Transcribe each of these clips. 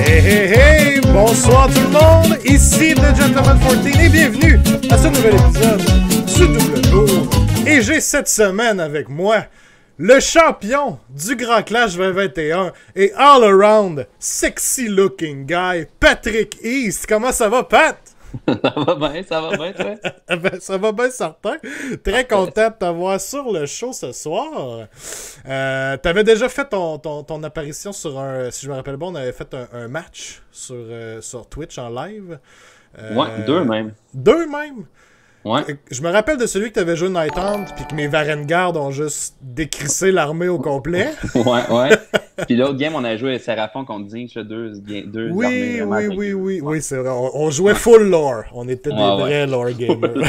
Hey, hey, hey! Bonsoir tout le monde! Ici The Gentleman 14 et bienvenue à ce nouvel épisode du Double Tour. Et j'ai cette semaine avec moi le champion du Grand Clash 2021 et all-around sexy looking guy, Patrick East. Comment ça va, Pat? Ça va bien, toi? Ben, ça va bien, certain. Très content de t'avoir sur le show ce soir. T'avais déjà fait ton apparition sur un... Si je me rappelle bien, on avait fait un match sur Twitch en live. Ouais, deux même. Deux même? Ouais. Je me rappelle de celui que t'avais joué Night Hunt, puis que mes Varengarde ont juste décrissé l'armée au complet. Ouais. Puis l'autre game, on a joué Seraphon contre Zinch, deux Oui, armées oui, c'est vrai. On jouait full lore. On était des vrais lore gamers.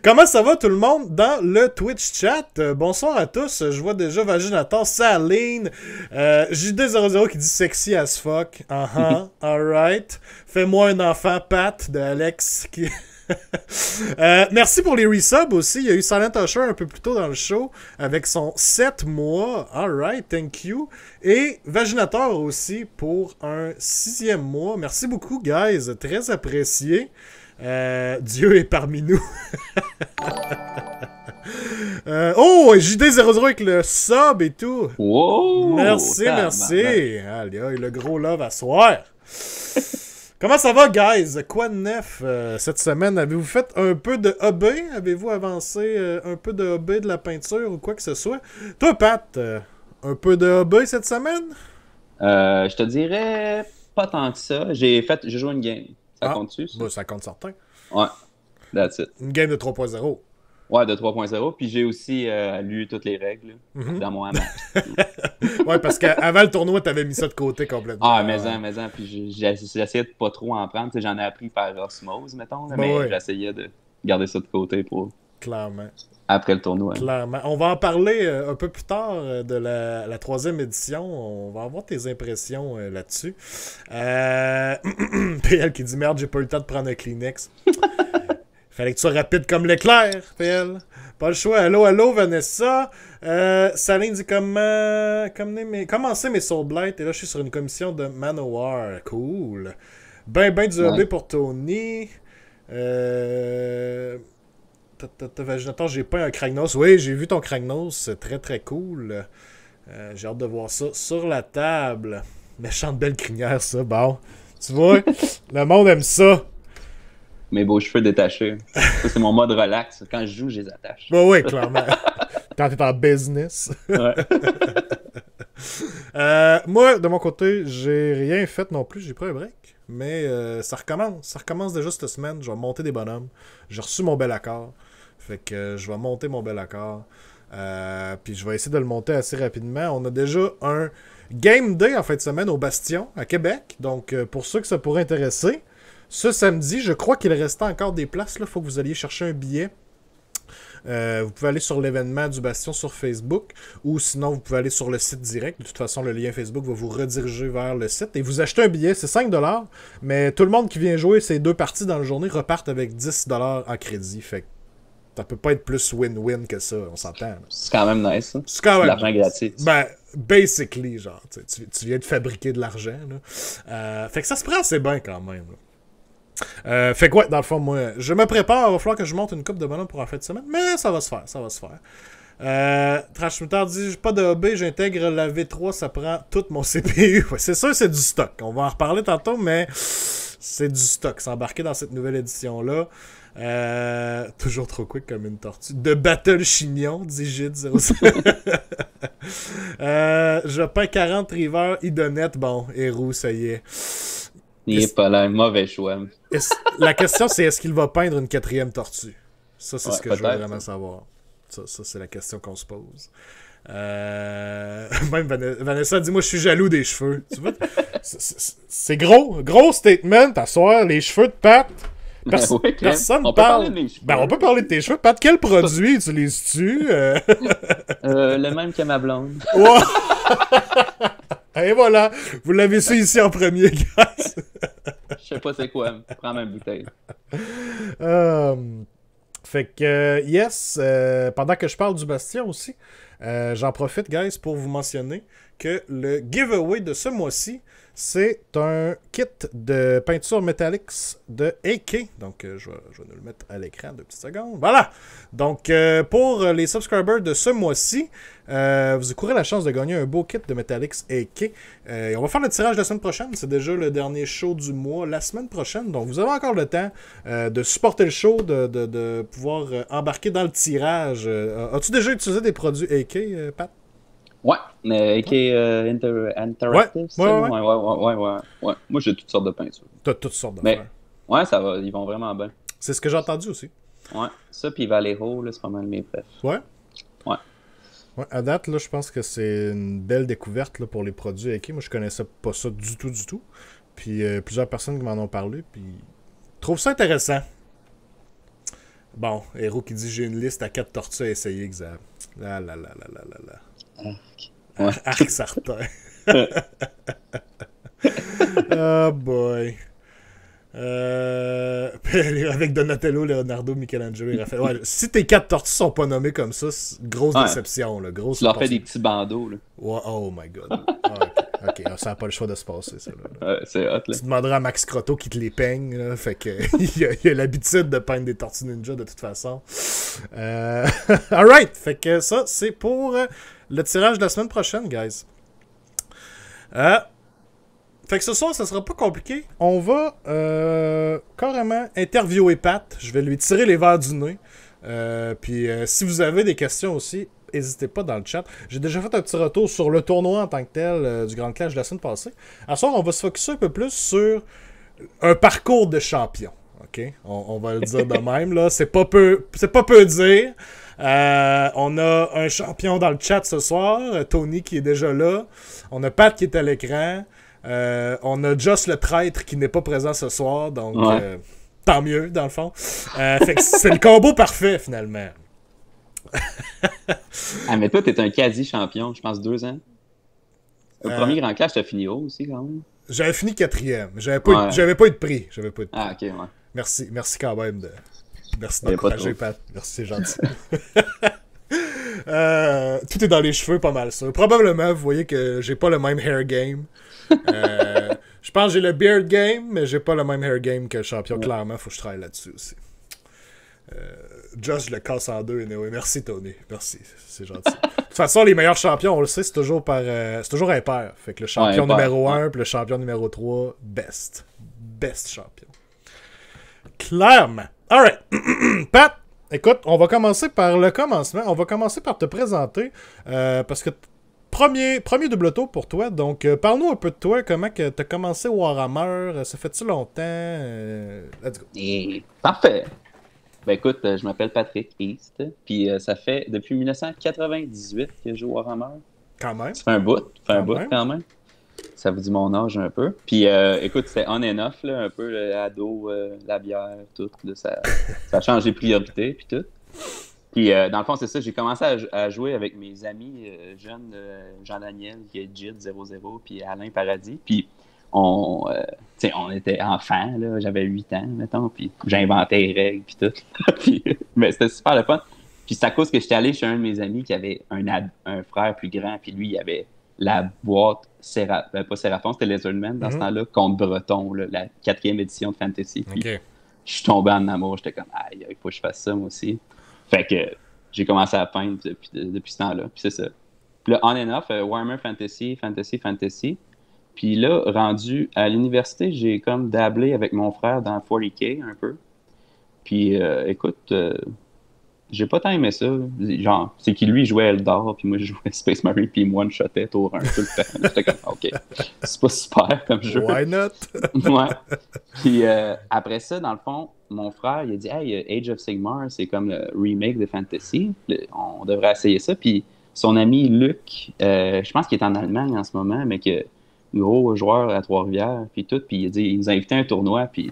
Comment ça va tout le monde dans le Twitch chat? Bonsoir à tous. Je vois déjà Vaginator, Saline, JD00 qui dit sexy as fuck. Alright. Fais-moi un enfant, Pat, de Alex. Merci pour les resubs aussi. Il y a eu Silent Usher un peu plus tôt dans le show avec son 7 mois. Alright, thank you. Et Vaginator aussi pour un 6e mois. Merci beaucoup, guys. Très apprécié. Dieu est parmi nous. Oh, JD00 avec le sub et tout. Wow! Merci. Allez, le gros love à soir. Comment ça va, guys? Quoi de neuf cette semaine? Avez-vous fait un peu de hobby? Avez-vous avancé un peu de hobby, de la peinture ou quoi que ce soit? Toi, Pat, un peu de hobby cette semaine? Je te dirais pas tant que ça. J'ai joué une game. Ça compte-tu, ça? Bah, ça compte certain. Ouais, that's it. Une game de 3.0. Ouais, de 3.0. Puis j'ai aussi lu toutes les règles dans mon hamac. Ouais, parce qu'avant le tournoi, t'avais mis ça de côté complètement. Ah, mais en. Puis j'essayais de pas trop en prendre. J'en ai appris par osmose, mettons. Là, mais j'essayais de garder ça de côté pour... Clairement. Après le tournoi. Clairement. On va en parler un peu plus tard de la 3e édition. On va avoir tes impressions là-dessus. PL qui dit merde, j'ai pas eu le temps de prendre un Kleenex. Fallait que tu sois rapide comme l'éclair, PL. Pas le choix. Allô, Vanessa. Saline dit commencer mes Soul Blight. Et là, je suis sur une commission de Manowar. Cool. Ben du hobby pour Tony. Vaginator, j'ai pas un Kragnos. Oui, j'ai vu ton Kragnos, c'est très très cool. J'ai hâte de voir ça sur la table. Méchante belle crinière, ça. Bon, tu vois, le monde aime ça. Mes beaux cheveux détachés. Ça, c'est mon mode relax. Quand je joue, je les attache. Bah oui, clairement. Quand t'es en business. Ouais. Moi, de mon côté, j'ai rien fait non plus. J'ai pris un break. Mais ça recommence. Ça recommence déjà cette semaine. Je vais monter des bonhommes. J'ai reçu mon bel accord. Fait que je vais monter mon bel accord. Puis je vais essayer de le monter assez rapidement. On a déjà un Game Day en fin de semaine au Bastion, à Québec. Donc, pour ceux que ça pourrait intéresser, ce samedi, je crois qu'il restait encore des places. Il faut que vous alliez chercher un billet. Vous pouvez aller sur l'événement du Bastion sur Facebook ou sinon vous pouvez aller sur le site direct. De toute façon, le lien Facebook va vous rediriger vers le site et vous achetez un billet, c'est 5$, mais tout le monde qui vient jouer ces deux parties dans la journée repartent avec 10$ en crédit. Fait que ça peut pas être plus win-win que ça, on s'entend. Là. C'est quand même nice, ça. C'est quand même... de l'argent gratuit. Ben, basically, genre, tu viens de fabriquer de l'argent. Là. Fait que ça se prend assez bien quand même. Là. Fait que ouais, dans le fond, moi, je me prépare. Il va falloir que je monte une coupe de bonhomme pour la fin de semaine. Mais ça va se faire. Trashmutter dit pas de hobby, j'intègre la V3, ça prend tout mon CPU. Ouais, c'est sûr, c'est du stock. On va en reparler tantôt, mais c'est du stock. C'est embarqué dans cette nouvelle édition-là. Toujours trop quick comme une tortue. De Battle Chignon, dit Gide05. Je peins 40 River, Idonette. Bon, Héroux, ça y est. Il est pas là, un mauvais choix. La question, c'est est-ce qu'il va peindre une 4e tortue? Ça, c'est ce que je veux vraiment savoir. Ça, c'est la question qu'on se pose. Même Vanessa dit, moi, je suis jaloux des cheveux. Tu vois? C'est gros statement à soir, les cheveux de Pat. Personne ne parle. On peut parler de tes cheveux. Pat, quel produit utilises-tu? Le même que ma blonde. Ouais. Et voilà, vous l'avez su ici en premier, guys. Je sais pas c'est quoi, prends ma bouteille. Fait que, yes, pendant que je parle du Bastion aussi, j'en profite, guys, pour vous mentionner que le giveaway de ce mois-ci, c'est un kit de peinture Metallics de AK. Donc, je vais nous le mettre à l'écran 2 petites secondes. Voilà! Donc, pour les subscribers de ce mois-ci, vous courez la chance de gagner un beau kit de Metallics AK. Et on va faire le tirage la semaine prochaine. C'est déjà le dernier show du mois, la semaine prochaine. Donc, vous avez encore le temps de supporter le show, de pouvoir embarquer dans le tirage. As-tu déjà utilisé des produits AK, Pat? Ouais, mais AK Interactive, c'est ça? Ouais. Moi, j'ai toutes sortes de peintures. T'as toutes sortes de mais, ouais, ça va, ils vont vraiment bien. C'est ce que j'ai entendu aussi. Ouais, ça, puis Vallejo, là, c'est pas mal mes préfs. Ouais? Ouais. Ouais, à date, là, je pense que c'est une belle découverte là, pour les produits AK. Moi, je connaissais pas ça du tout. Puis, plusieurs personnes qui m'en ont parlé, puis trouvent ça intéressant. Bon, Héros qui dit « J'ai une liste à 4 tortues à essayer, Xav. » Là. Ouais. Arc certain. Oh boy. Avec Donatello, Leonardo, Michelangelo et Raphaël. Ouais, si tes 4 tortues sont pas nommées comme ça, c'est grosse déception. Là, grosse tu leur fais des petits bandeaux. Là. Ouais, oh my god. Ok, ça n'a pas le choix de se passer, ça. Là. C'est hot, là. Tu demanderas à Max Crotto qui te les peigne. Là, fait que il a l'habitude de peindre des tortues ninja de toute façon. Alright, fait que ça, c'est pour le tirage de la semaine prochaine, guys. Fait que ce soir, ça sera pas compliqué. On va carrément interviewer Pat. Je vais lui tirer les verres du nez. Puis si vous avez des questions aussi, n'hésitez pas dans le chat. J'ai déjà fait un petit retour sur le tournoi en tant que tel du Grand Clash de la semaine passée. À ce soir, on va se focusser un peu plus sur un parcours de champion. OK? On va le dire de même, là. C'est pas peu dire. On a un champion dans le chat ce soir, Tony qui est déjà là. On a Pat qui est à l'écran. On a Just le traître qui n'est pas présent ce soir, donc tant mieux dans le fond. Fait que c'est le combo parfait finalement. Mais toi, t'es un quasi-champion, je pense 2 ans. Le premier Grand Clash, t'as fini haut aussi quand même. J'avais fini 4e. J'avais pas eu de prix. Ah, ok, ouais. Merci quand même merci d'encourager, Pat. Merci, c'est gentil. Tout est dans les cheveux, pas mal ça. Probablement, vous voyez que j'ai pas le même hair game. Je pense que j'ai le beard game, mais j'ai pas le même hair game que le champion. Clairement, faut que je travaille là-dessus aussi. Just le casse en deux. Anyway. Merci, Tony. Merci, c'est gentil. De toute façon, les meilleurs champions, on le sait, c'est toujours impair. Fait que le champion numéro 1 puis le champion numéro 3, best champion. Clairement. Alright. Pat, écoute, on va commencer par le commencement. On va commencer par te présenter. Parce que premier double tour pour toi. Donc, parle-nous un peu de toi. Comment tu as commencé Warhammer? Ça fait-tu longtemps? Let's go. Parfait. Ben écoute, je m'appelle Patrick East. Puis ça fait depuis 1998 que je joue Warhammer. Quand même. Ça fait un bout. Quand même. Ça vous dit mon âge un peu. Puis écoute, c'était on and off, là, un peu, l'ado, la bière, tout. Là, ça a changé de priorité, puis tout. Puis dans le fond, c'est ça, j'ai commencé à jouer avec mes amis jeunes, Jean-Daniel, qui est JIT 00, puis Alain Paradis. Puis on était enfants, là, j'avais 8 ans, mettons, puis j'inventais les règles, puis tout. Puis, mais c'était super le fun. Puis c'est à cause que j'étais allé chez un de mes amis qui avait un frère plus grand, puis lui, il avait la boîte pas Séraphon, c'était Lizardman dans ce temps-là, contre Breton, là, la 4e édition de Fantasy. Puis je suis tombé en amour, j'étais comme aïe, il faut que je fasse ça moi aussi. Fait que j'ai commencé à peindre depuis ce temps-là, puis c'est ça. Puis là, on and off, Warhammer Fantasy. Puis là, rendu à l'université, j'ai comme dablé avec mon frère dans 40K un peu. Puis écoute, j'ai pas tant aimé ça. Genre, c'est qu'il lui jouait Eldar, puis moi je jouais Space Marine, puis il one-shotait tour 1 tout le temps. J'étais comme, ok, c'est pas super comme jeu. Why not? Ouais. Puis après ça, dans le fond, mon frère, il a dit, hey, Age of Sigmar, c'est comme le remake de Fantasy. On devrait essayer ça. Puis son ami Luc, je pense qu'il est en Allemagne en ce moment, mais que gros joueur à Trois-Rivières, puis tout. Puis il nous a invité à un tournoi, puis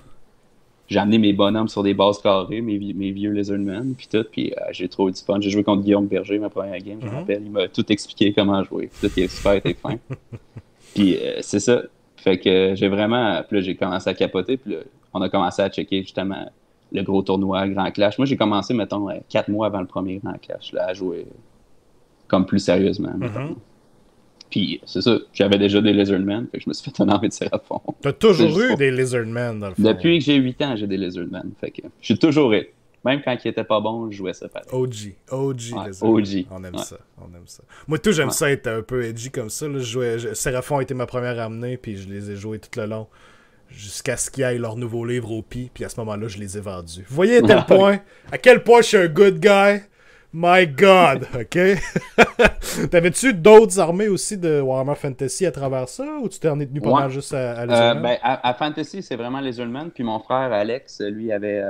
j'ai amené mes bonhommes sur des bases carrées, mes vieux Lizardmen, puis tout, puis j'ai trop eu du fun. J'ai joué contre Guillaume Berger, ma première game, je me rappelle. Il m'a tout expliqué comment jouer. Tout est super été fin. Puis c'est ça. Fait que j'ai vraiment... Puis là, j'ai commencé à capoter, puis là, on a commencé à checker justement le gros tournoi, Grand Clash. Moi, j'ai commencé, mettons, 4 mois avant le premier Grand Clash, là, à jouer comme plus sérieusement. Puis c'est ça, j'avais déjà des Lizardmen, fait que je me suis fait un envie de Seraphon. T'as toujours eu des Lizardmen dans le fond. Depuis que j'ai 8 ans, j'ai des Lizardmen, fait que j'ai toujours eu. Même quand il était pas bon, je jouais ça pareil. OG Ouais, Lizardmen. OG. On aime Ouais. ça, on aime ça. Moi, tout, j'aime ça être un peu edgy comme ça. Là. Seraphon a été ma première amenée, puis je les ai joués tout le long. Jusqu'à ce qu'ils aillent leur nouveau livre au pi, puis à ce moment-là, je les ai vendus. Vous voyez à quel point je suis un good guy? My God, ok? T'avais-tu d'autres armées aussi de Warhammer Fantasy à travers ça, ou tu t'en es tenu pas mal juste à Lizardmen? À Fantasy, c'est vraiment Lizardmen, puis mon frère Alex, lui, avait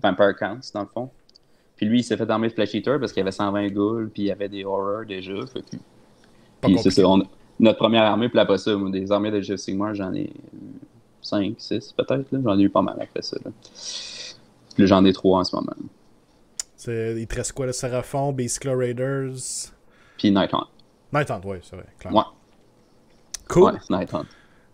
Vampire Counts, dans le fond. Puis lui, il s'est fait armer de Flash Eater parce qu'il y avait 120 ghouls, puis il y avait des horrors déjà. Fait que... Puis c'est ça, notre première armée, puis après ça, moi, des armées de Age of Sigmar, j'en ai 5, 6 peut-être. J'en ai eu pas mal après ça. Là. Puis j'en ai 3 en ce moment. Il te reste quoi, le Seraphon, Beastclaw Raiders? Puis Nighthaunt. Nighthaunt, oui, c'est vrai. Clairement. Ouais. Cool. Ouais, Nighthaunt.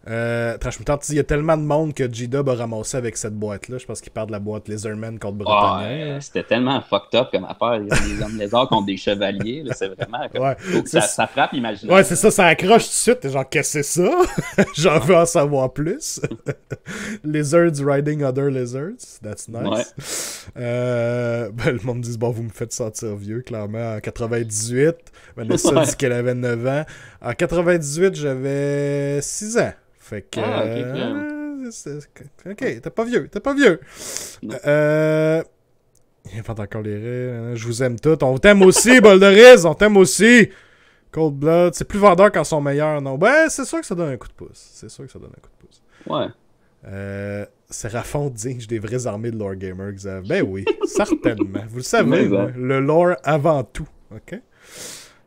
Il y a tellement de monde que G-Dub a ramassé avec cette boîte-là. Je pense qu'il parle de la boîte Lizardman contre Bretonnier. C'était tellement fucked up comme affaire. Il y a des hommes lézards contre des chevaliers. Là, c'est vraiment comme... ça frappe l'imaginaire. Ouais, c'est ça, ça accroche tout de suite. T'es genre, qu'est-ce que c'est ça? J'en veux en savoir plus. Lizards riding other lizards. That's nice. Ouais. Le monde dit, bon, vous me faites sentir vieux, clairement. En 98, Vanessa dit qu'elle avait 9 ans. En 98, j'avais 6 ans. Fait que. Ok, t'es pas vieux. Il invente encore les rires. Je vous aime tous. On t'aime aussi, Bol de Riz. On t'aime aussi. Cold Blood. C'est plus vendeur quand ils sont meilleurs, non? Ben, c'est sûr que ça donne un coup de pouce. Ouais. Seraphon Dinge, des vraies armées de lore gamer, Xav. Ben oui, certainement. Vous le savez, moi, le lore avant tout. Ok?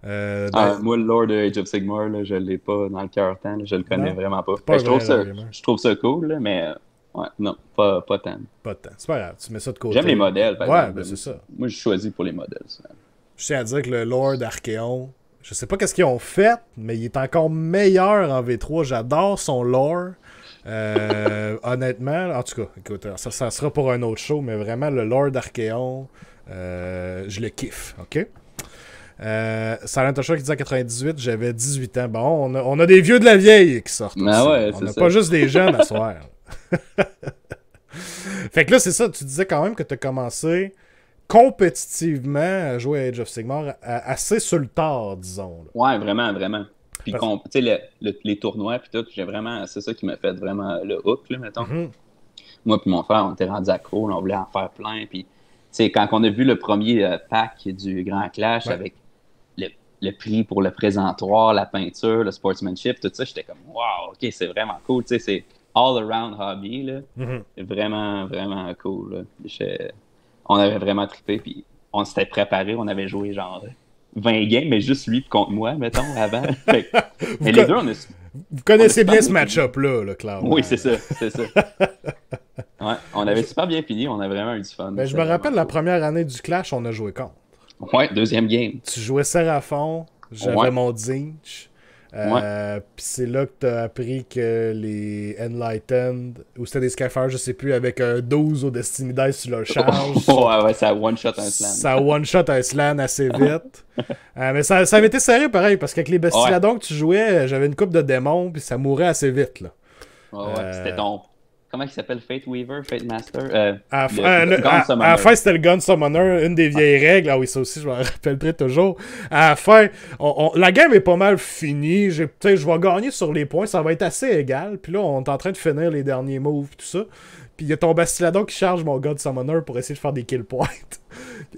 Moi, le lore de Age of Sigmar, là, je l'ai pas dans le cœur tant, je le connais vraiment pas. Je trouve ça cool, là, mais ouais, non, pas tant. Pas tant. C'est pas grave, tu mets ça de côté. J'aime les modèles, par exemple. Ben c'est ça. Moi, je choisis pour les modèles. Ça. Je tiens à dire que le lore d'Archeon, je sais pas qu'est-ce qu'ils ont fait, mais il est encore meilleur en V3. J'adore son lore. Honnêtement, en tout cas, écoute, ça sera pour un autre show, mais vraiment, le lore d'Archeon, je le kiffe, ok? Silent Show qui dit en 98, j'avais 18 ans. Bon, on a des vieux de la vieille qui sortent. Ah ouais, on n'a pas juste des jeunes à soir. Fait que là, c'est ça, tu disais quand même que tu as commencé compétitivement à jouer à Age of Sigmar assez sur le tard, disons. Là. Ouais, vraiment. Puis, tu sais, les tournois, puis tout, c'est ça qui m'a fait vraiment le hook, là, mettons. Mm-hmm. Moi puis mon frère, on était rendus accro, on voulait en faire plein, puis, tu sais, quand on a vu le premier pack du Grand Clash avec le prix pour le présentoir, la peinture, le sportsmanship, tout ça, j'étais comme, wow, ok, c'est vraiment cool, tu sais, c'est all-around hobby, là. Mm-hmm. Vraiment, vraiment cool, là. On avait vraiment trippé, puis on s'était préparé, on avait joué genre 20 games, mais juste lui contre moi, mettons, avant. Mais les deux, on a... Vous connaissez bien ce match-up-là, clairement. Oui, c'est ça. Ouais, on avait super bien fini, on a vraiment eu du fun. Ben, je me rappelle, la première année du Clash, on a joué contre. Ouais, deuxième game. Tu jouais Seraphon, j'avais mon Zinch. Puis c'est là que t'as appris que les Enlightened, ou c'était des Skyfire, je sais plus, avec un 12 au Destiny Dice sur leur charge. Ouais, ça one-shot un slan. Ça one-shot un slan assez vite. Mais ça avait été serré pareil, parce qu'avec les Bestiladons que tu jouais, j'avais une coupe de démons, puis ça mourait assez vite. Là. C'était ton... Comment il s'appelle? Fate Weaver? Fate Master? À la fin, c'était le Gun Summoner, une des vieilles règles. Ah oui, ça aussi, je m'en rappellerai toujours. À la fin, la game est pas mal finie. Je vais gagner sur les points. Ça va être assez égal. Puis là, on est en train de finir les derniers moves et tout ça. Puis il y a ton Bastiladon qui charge mon God Summoner pour essayer de faire des kill points.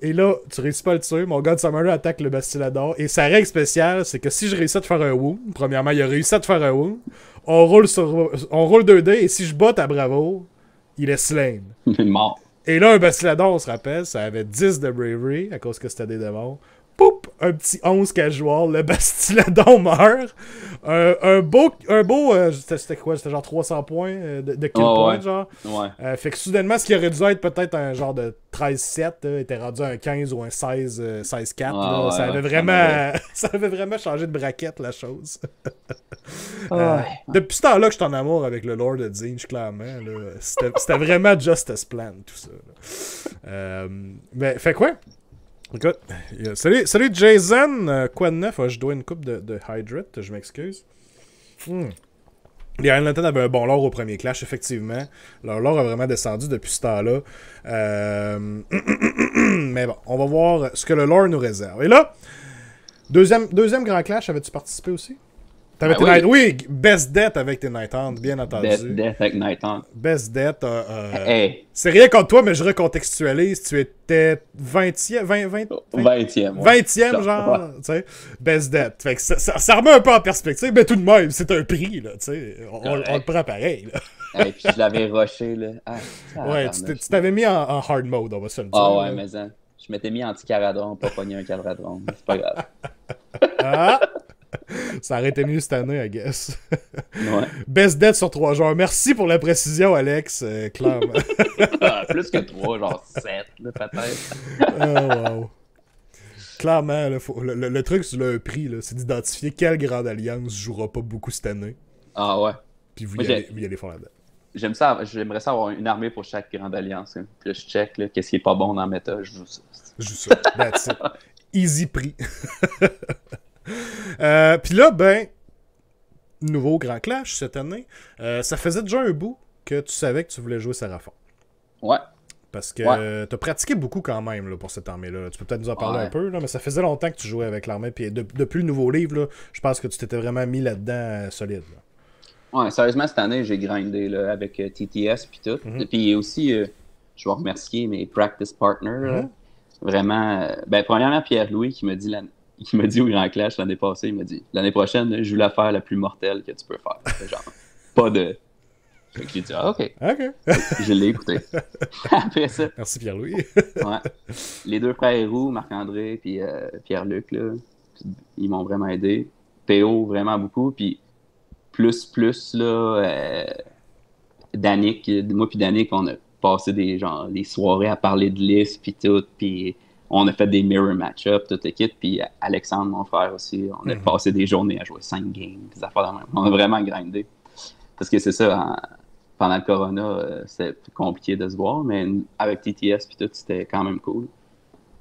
Et là, tu réussis pas à le tuer. Mon God Summoner attaque le Bastiladon. Et sa règle spéciale, c'est que si je réussis à te faire un wound, premièrement, il a réussi à te faire un wound. On roule 2 dés et si je bats ta bravoure, il est slain. Il est mort. Et là, un Bastiladon, on se rappelle, ça avait 10 de bravery à cause que c'était des démons. Poup! Un petit 11 casual, le Bastiladon meurt. Un beau c'était quoi? C'était genre 300 points de kill point, genre. Ouais. Fait que soudainement, ce qui aurait dû être peut-être un genre de 13-7, était rendu un 15 ou un 16-4. Ça avait vraiment changé de braquette, la chose. Depuis ce temps-là que je suis en amour avec le Lord of Zinch, clairement. C'était vraiment Justice Plan, tout ça. Mais fait quoi? Écoute, salut Jason, quoi de neuf? Je dois une coupe de Hydrate, je m'excuse. Les Iron Lantern avaient un bon lore au premier clash, effectivement. Leur lore a vraiment descendu depuis ce temps-là. Mais bon, on va voir ce que le lore nous réserve. Et là, deuxième grand clash, avais-tu participé aussi? T'avais tes Night... Oui, Best Death avec tes Night Hunt, bien entendu. Best Death avec Night Hunt. Best Death. Hey. C'est rien contre toi, mais je recontextualise. Tu étais 20e, 20e. 20e, genre, tu sais. Best Death. Fait que ça remet un peu en perspective, mais tout de même, c'est un prix, là, tu sais. On le prend pareil, là. Et puis je l'avais rushé, là. Ouais, tu t'avais mis en hard mode, on va se le dire. Ah ouais, mais ça. Je m'étais mis anti-caradron, pas pogné un caradron. C'est pas grave. Ça aurait été mieux cette année, I guess. Ouais. Best Death sur 3 joueurs. Merci pour la précision, Alex. Clairement. Plus que 3, genre 7, là, peut-être. Oh, wow. Clairement, là, le truc sur le prix, là, c'est d'identifier quelle grande alliance jouera pas beaucoup cette année. Ah ouais. Puis vous y allez faire là-dedans. J'aimerais ça avoir une armée pour chaque grande alliance. Hein. Puis là, je check qu'est-ce qui est pas bon dans la méta. Je joue ça. Je joue ça. That's it. Easy prix. Puis là, ben, nouveau grand clash cette année. Ça faisait déjà un bout que tu savais que tu voulais jouer Seraphon. Ouais. Parce que t'as pratiqué beaucoup quand même là, pour cette armée-là. Tu peux peut-être nous en parler un peu, là, mais ça faisait longtemps que tu jouais avec l'armée. Puis depuis le nouveau livre, là, je pense que tu t'étais vraiment mis là-dedans solide. Là. Ouais, sérieusement, cette année, j'ai grindé là, avec TTS puis tout. Puis aussi, je vais remercier mes practice partners. Là. Vraiment, premièrement, Pierre-Louis qui m'a dit au Grand Clash l'année passée, il m'a dit l'année prochaine, je joue l'affaire la plus mortelle que tu peux faire. Genre, pas de. Fait que j'ai dit, OK. Je l'ai écouté. Après ça. Merci Pierre-Louis. Ouais. Les deux frères Héroux, Marc-André puis Pierre-Luc, là, ils m'ont vraiment aidé. PO, vraiment beaucoup. Puis plus, là, Danick, moi puis Danick, on a passé des soirées à parler de liste puis tout. Puis on a fait des mirror match-ups, toute l'équipe. Puis Alexandre, mon frère aussi, on a passé des journées à jouer 5 games. Des affaires de même. On a vraiment grindé. Parce que c'est ça, pendant le Corona, c'était compliqué de se voir, mais avec TTS puis tout, c'était quand même cool.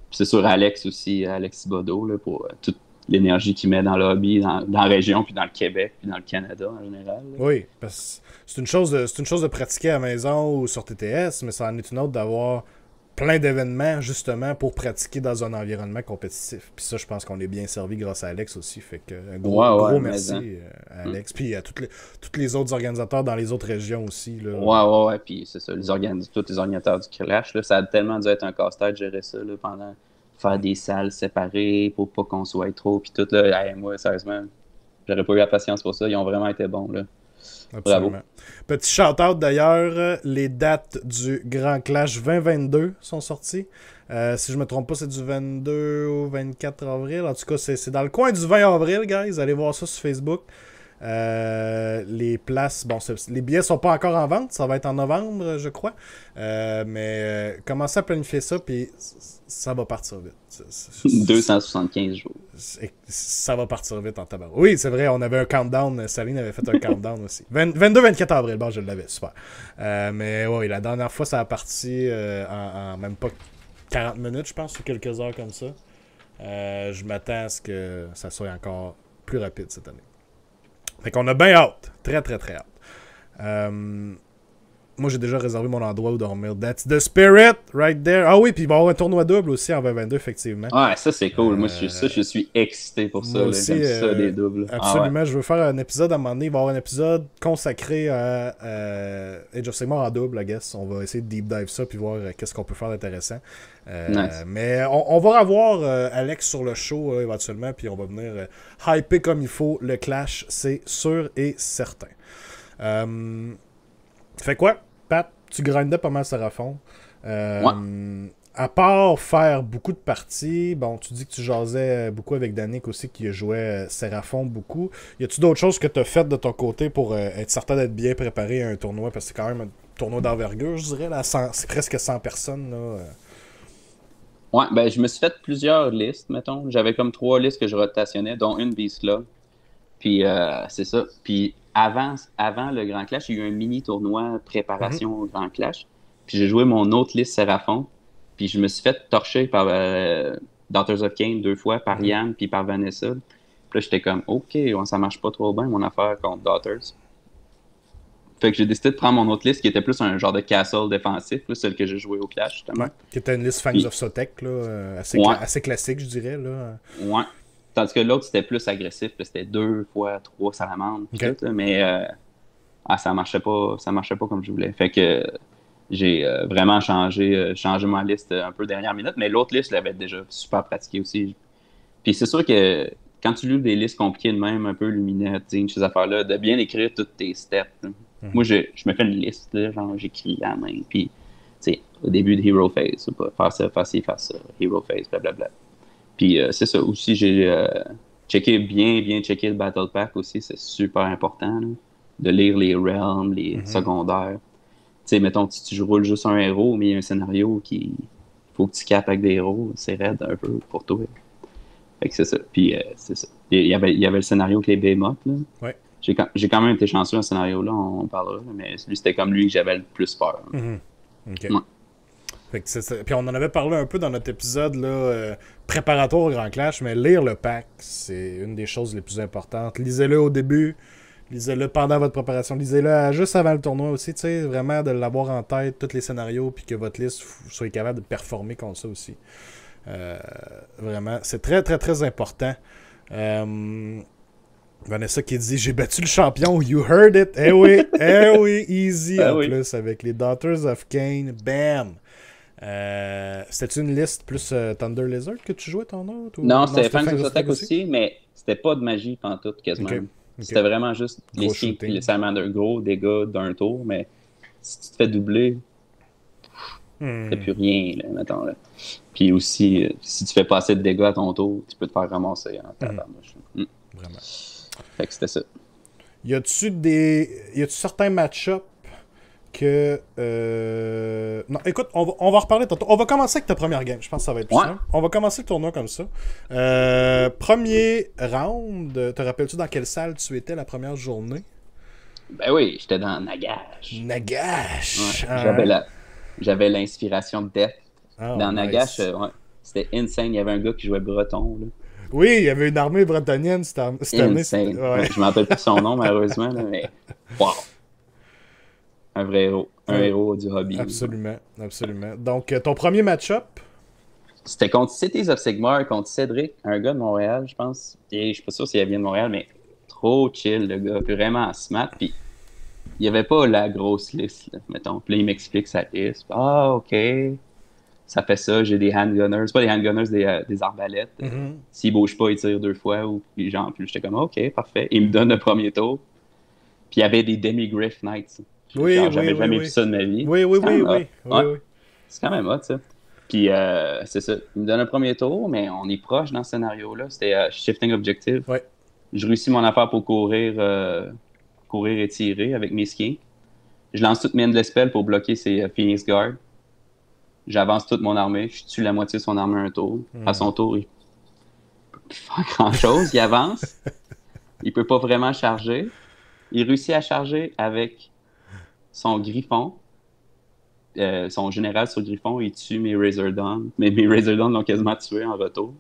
Puis c'est sûr, Alex aussi, Alex Thibodeau, là, pour toute l'énergie qu'il met dans le hobby, dans la région, puis dans le Québec, puis dans le Canada en général. Là. Oui, parce que c'est une chose de pratiquer à la maison ou sur TTS, mais ça en est une autre d'avoir plein d'événements, justement, pour pratiquer dans un environnement compétitif. Puis ça, je pense qu'on est bien servi grâce à Alex aussi. Fait que un gros merci à Alex. Puis à tous les autres organisateurs dans les autres régions aussi. Là. Ouais. Puis c'est ça, tous les organisateurs du Clash, là, ça a tellement dû être un casse-tête de gérer ça là, pendant faire des salles séparées pour pas qu'on soit trop. Puis tout, là, moi, sérieusement, j'aurais pas eu la patience pour ça. Ils ont vraiment été bons, là. Absolument. Bravo. Petit shout-out d'ailleurs, les dates du Grand Clash 2022 sont sorties. Si je me trompe pas, c'est du 22 au 24 avril. En tout cas, c'est dans le coin du 20 avril, guys. Allez voir ça sur Facebook. Les places, les billets sont pas encore en vente. Ça va être en novembre, je crois. Mais commencez à planifier ça, puis ça va partir vite. 275 jours. Ça va partir vite en tabac. Oui, c'est vrai, on avait un countdown. Saline avait fait un countdown aussi. 22-24 avril, bon, je l'avais, super. Mais oui, la dernière fois, ça a parti en même pas 40 minutes, je pense, ou quelques heures comme ça. Je m'attends à ce que ça soit encore plus rapide cette année. Fait qu'on a bien hâte. Très, très, très hâte. Moi, j'ai déjà réservé mon endroit où dormir. That's the spirit, right there. Ah oui, puis il va y avoir un tournoi double aussi en 2022, effectivement. Ouais, ça, c'est cool. Moi, je suis excité pour ça. J'aime ça, des doubles. Absolument. Je veux faire un épisode à un moment donné. Il va y avoir un épisode consacré à Age of Sigmar en double, I guess. On va essayer de deep dive ça puis voir qu'est-ce qu'on peut faire d'intéressant. Nice. Mais on va revoir Alex sur le show éventuellement, puis on va venir hyper comme il faut le Clash, c'est sûr et certain. Fait quoi, Pat? Tu grindais pas mal Seraphon. À part faire beaucoup de parties, bon, tu dis que tu jasais beaucoup avec Danick aussi, qui jouait Seraphon beaucoup. Y a-tu d'autres choses que tu as faites de ton côté pour être certain d'être bien préparé à un tournoi? Parce que c'est quand même un tournoi d'envergure, je dirais. Là, c'est presque 100 personnes. Là. Ouais, je me suis fait plusieurs listes, mettons. J'avais comme 3 listes que je rotationnais, dont une Beast Club. Puis c'est ça. Puis avant le Grand Clash, il y a eu un mini-tournoi préparation au Grand Clash. Puis j'ai joué mon autre liste Seraphon. Puis je me suis fait torcher par Daughters of Cain 2 fois, par Yann, puis par Vanessa. Puis là, j'étais comme, OK, ça marche pas trop bien, mon affaire contre Daughters. Fait que j'ai décidé de prendre mon autre liste qui était plus un genre de castle défensif, là, celle que j'ai joué au Clash, justement. Ouais, qui était une liste Fangs of Sotek, là, assez classique, je dirais. Là. Ouais. Tandis que l'autre, c'était plus agressif, là, c'était 2 fois 3 salamandres, tout, là, mais ça marchait pas comme je voulais. Fait que j'ai vraiment changé ma liste un peu dernière minute, mais l'autre liste, je l'avais déjà super pratiquée aussi. Puis c'est sûr que quand tu lis des listes compliquées de même, un peu luminettes, ces affaires-là, de bien écrire toutes tes steps. Moi, je me fais une liste, là, genre j'écris à la main, puis au début de Hero Phase, faire ça, faire ci, faire ça, Hero Phase, blablabla. Puis c'est ça, aussi j'ai bien checké le Battle Pack aussi, c'est super important, là, de lire les realms, les secondaires. Tu sais, mettons, si tu roules juste un héros, mais il y a un scénario qui faut que tu capes avec des héros, c'est raide un peu pour toi. Fait que c'est ça. Puis c'est ça. Il y avait le scénario avec les Behemoths, là. Ouais. J'ai quand même été chanceux dans ce scénario-là, on parlera, mais lui, c'était comme lui que j'avais le plus peur. OK. Ouais. Fait que c'est ça. Puis on en avait parlé un peu dans notre épisode là, préparatoire au Grand Clash, mais lire le pack, c'est une des choses les plus importantes. Lisez-le au début, lisez-le pendant votre préparation, lisez-le juste avant le tournoi aussi, tu sais, vraiment de l'avoir en tête, tous les scénarios, puis que votre liste soit capable de performer contre ça aussi. Vraiment, c'est très, très, très important. Vanessa qui dit « J'ai battu le champion, you heard it! » Eh oui, easy en plus, avec les Daughters of Cain, bam! C'était une liste plus Thunder Lizard que tu jouais ton autre? Non, c'était Fangs of Sotek aussi, mais c'était pas de magie pantoute quasiment. Okay. C'était vraiment juste les skins et les Salamander, gros dégâts d'un tour, mais si tu te fais doubler, t'as plus rien, là, mettons. Là. Puis aussi, si tu fais pas assez de dégâts à ton tour, tu peux te faire ramasser en tabarnouche. Vraiment. Fait que c'était ça. Y a-tu certains match-ups que... Non, écoute, on va reparler tantôt. On va commencer avec ta première game. Je pense que ça va être plus simple. On va commencer le tournoi comme ça. Premier round, te rappelles-tu dans quelle salle tu étais la première journée? Ben oui, j'étais dans Nagash. Nagash! Ouais, j'avais l'inspiration de Death. Dans Nagash, c'était insane. Il y avait un gars qui jouait breton, là. Oui, il y avait une armée bretonienne cette année. Ouais. Je ne me rappelle plus son nom, malheureusement, là, mais wow! Un vrai héros. Un héros du hobby. Absolument. Donc, ton premier match-up? C'était contre Cities of Sigmar, contre Cédric, un gars de Montréal, je pense. Et je suis pas sûr s'il vient de Montréal, mais trop chill, le gars. Vraiment smart. Puis, il n'y avait pas la grosse liste, là, mettons. Puis là, il m'explique sa liste. Ah, OK. Ça fait ça, j'ai des handgunners. C'est pas des handgunners, des arbalètes. S'ils bougent pas, ils tirent 2 fois. Puis j'étais comme, OK, parfait. Il me donne le premier tour. Puis il y avait des Demi-Griff Knights. J'avais jamais vu ça de ma vie. Oui. C'est quand même hot, ça. Puis c'est ça. Il me donne un premier tour, mais on est proche dans ce scénario-là. C'était Shifting Objective. Ouais. Je réussis mon affaire pour courir et tirer avec mes skins. Je lance toutes mes Endless Spells pour bloquer ces Phoenix Guard. J'avance toute mon armée. Je tue la moitié de son armée un tour. À son tour, il peut plus faire grand-chose. Il avance. Il peut pas vraiment charger. Il réussit à charger avec son griffon. Son général sur le griffon. Il tue mes Razor Dawn. Mais mes Razor Dawn l'ont quasiment tué en retour.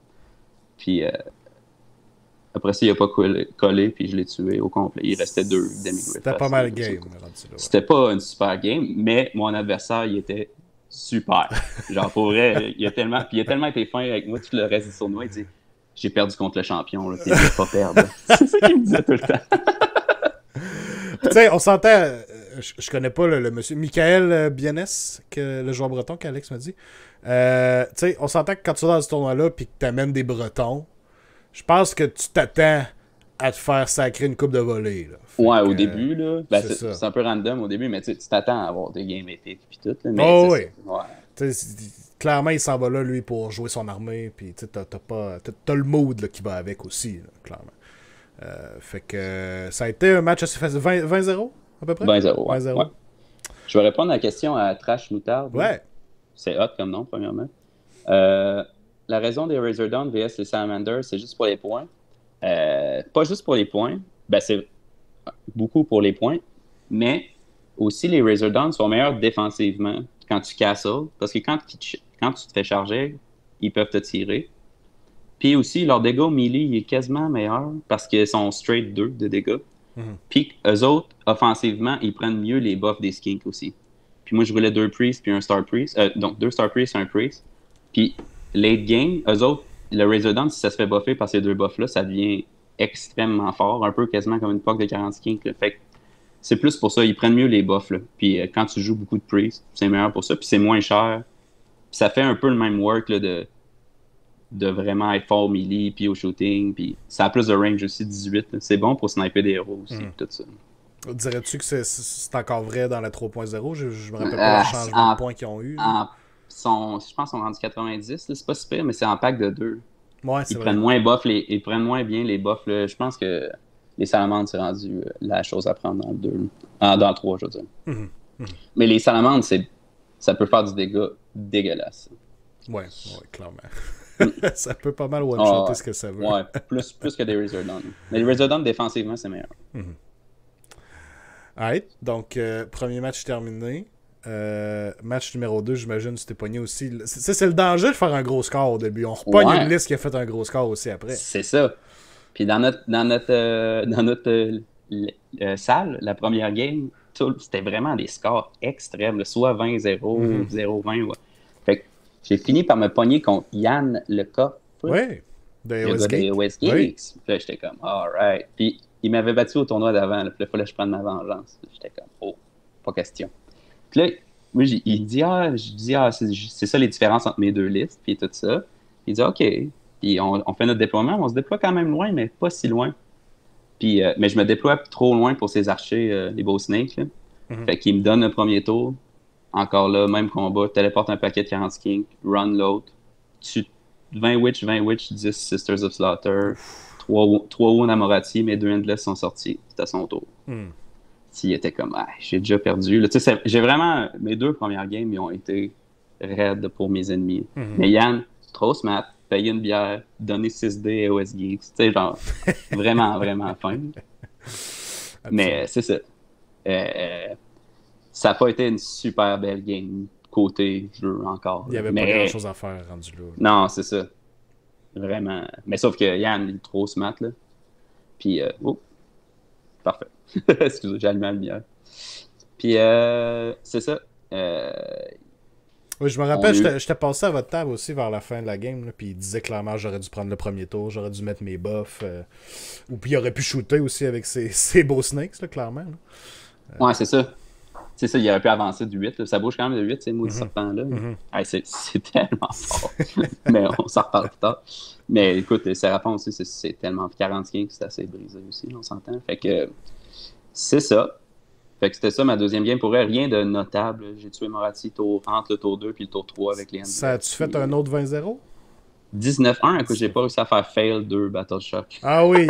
Puis après ça, il a pas collé. Puis je l'ai tué au complet. Il restait 2 demi-griffes. C'était pas mal game. C'était pas une super game. Mais mon adversaire, il était... super. Genre, pour vrai, il a tellement été fin avec moi tout le reste du tournoi. Il dit « J'ai perdu contre le champion, là, t'es pas perdre. » C'est ça qu'il me disait tout le temps. Tu sais, on s'entend, je connais pas le monsieur, Michael Bienès, le joueur breton qu'Alex m'a dit. Tu sais, on s'entend que quand tu vas dans ce tournoi-là puis que t'amènes des bretons, je pense que tu t'attends à te faire sacrer une coupe de volée. Là. Ouais, au début, là. Ben, c'est un peu random au début, mais tu t'attends à avoir des games épiques puis tout. Là, mais oh oui. Ouais. Clairement, il s'en va là, lui, pour jouer son armée. Puis t'as le mood là, qui va avec aussi, là, clairement. Fait que ça a été un match assez facile. 20-0 à peu près? 20-0. Ouais. Je vais répondre à la question à Trash Moutarde. Ouais. C'est hot comme nom, premièrement. La raison des Razor Dawn vs les Salamander, c'est juste pour les points. Pas juste pour les points. Ben, c'est beaucoup pour les points. Mais aussi, les Razor Dawn sont meilleurs défensivement quand tu castle. Parce que quand tu te fais charger, ils peuvent te tirer. Puis aussi, leur dégâts au melee, il est quasiment meilleur parce qu'ils sont straight 2 de dégâts. Puis eux autres, offensivement, ils prennent mieux les buffs des skinks aussi. Puis moi, je voulais 2 priests puis un star priest. Donc 2 star priests et un priest. Puis late game, eux autres, le Razor Dawn, si ça se fait buffer par ces 2 buffs-là, ça devient extrêmement fort, un peu quasiment comme une POC de 40 skinks. Là. Fait que c'est plus pour ça, ils prennent mieux les buffs. Là. Puis quand tu joues beaucoup de priest, c'est meilleur pour ça. Puis c'est moins cher. Puis ça fait un peu le même work là, de vraiment être fort au melee, puis au shooting, puis ça a plus de range aussi, 18. Là. C'est bon pour sniper des héros aussi, tout ça. Dirais-tu que c'est encore vrai dans la 3.0? Je me rappelle pas le changement de points qu'ils ont eu. Je pense qu'ils sont rendus 90, là, c'est pas super, mais c'est en pack de 2. Ouais, ils prennent moins buff, ils prennent moins bien les buffs. Là. Je pense que les salamandres, c'est rendu la chose à prendre dans le 2. Dans le 3, je veux dire. Mais les salamandres, ça peut faire du dégât dégueulasse. Ouais, clairement. Ça peut pas mal one-shotter ce que ça veut. Ouais, plus que des Razor Dawn. Mais les Razor Dawn, défensivement, c'est meilleur. Alright, donc premier match terminé. Match numéro 2, j'imagine, tu t'es pogné aussi. C'est le danger de faire un gros score au début. On repogne une liste qui a fait un gros score aussi après. C'est ça. Puis dans notre salle, la première game, c'était vraiment des scores extrêmes, là, soit 20-0, 0-20. Ouais. Fait que j'ai fini par me pogner contre Yann Lecoq. Oui, de Westgate. Puis là, j'étais comme, alright. Puis il m'avait battu au tournoi d'avant. Puis là, il fallait que je prenne ma vengeance. J'étais comme, oh, pas question. Puis là, moi, il dit, c'est ça les différences entre mes 2 listes, puis tout ça. Il dit, OK. Puis on fait notre déploiement. On se déploie quand même loin, mais pas si loin. Puis, mais je me déploie trop loin pour ces archers, les beaux snakes. Là. Fait qu'il me donne le premier tour. Encore là, même combat. Téléporte un paquet de 40 skinks. Run l'autre. 20 witch, 10 Sisters of Slaughter. 3 wounds à Morati. Mes 2 endless sont sortis. C'était à son tour. S'il était comme, j'ai déjà perdu. Là, j'ai vraiment... Mes 2 premières games, ils ont été raides pour mes ennemis. Mais Yann, trop smart. Payer une bière, donner 6D à Westgate. Tu sais, genre, vraiment, vraiment fin. Mais c'est ça. Ça n'a pas été une super belle game côté jeu encore. Il n'y avait pas grand-chose à faire rendu là. Non, c'est ça. Vraiment. Mais sauf que Yann, il est trop smart, là. Puis, parfait. Excusez, j'ai allumé la lumière. Puis, c'est ça. Oui, je me rappelle, j'étais passé à votre table aussi vers la fin de la game, là, puis il disait clairement j'aurais dû prendre le premier tour, j'aurais dû mettre mes buffs, ou puis il aurait pu shooter aussi avec ses beaux snakes, là, clairement. Là. Ouais, c'est ça. C'est ça, il aurait pu avancer du 8. Là. Ça bouge quand même de 8, ces maudits serpents-là. Hey, c'est tellement fort. Mais on s'en reparle plus tard. Mais écoute, Séraphin aussi, c'est tellement 40 que c'est assez brisé aussi, on s'entend. Fait que c'est ça. Fait que c'était ça ma deuxième game. Pour rien de notable. J'ai tué Morati entre le tour 2 et le tour 3 avec les Endless. Ça as-tu fait un autre 20-0? 19-1, écoute, j'ai pas réussi à faire fail 2 Battle Shock. Ah oui,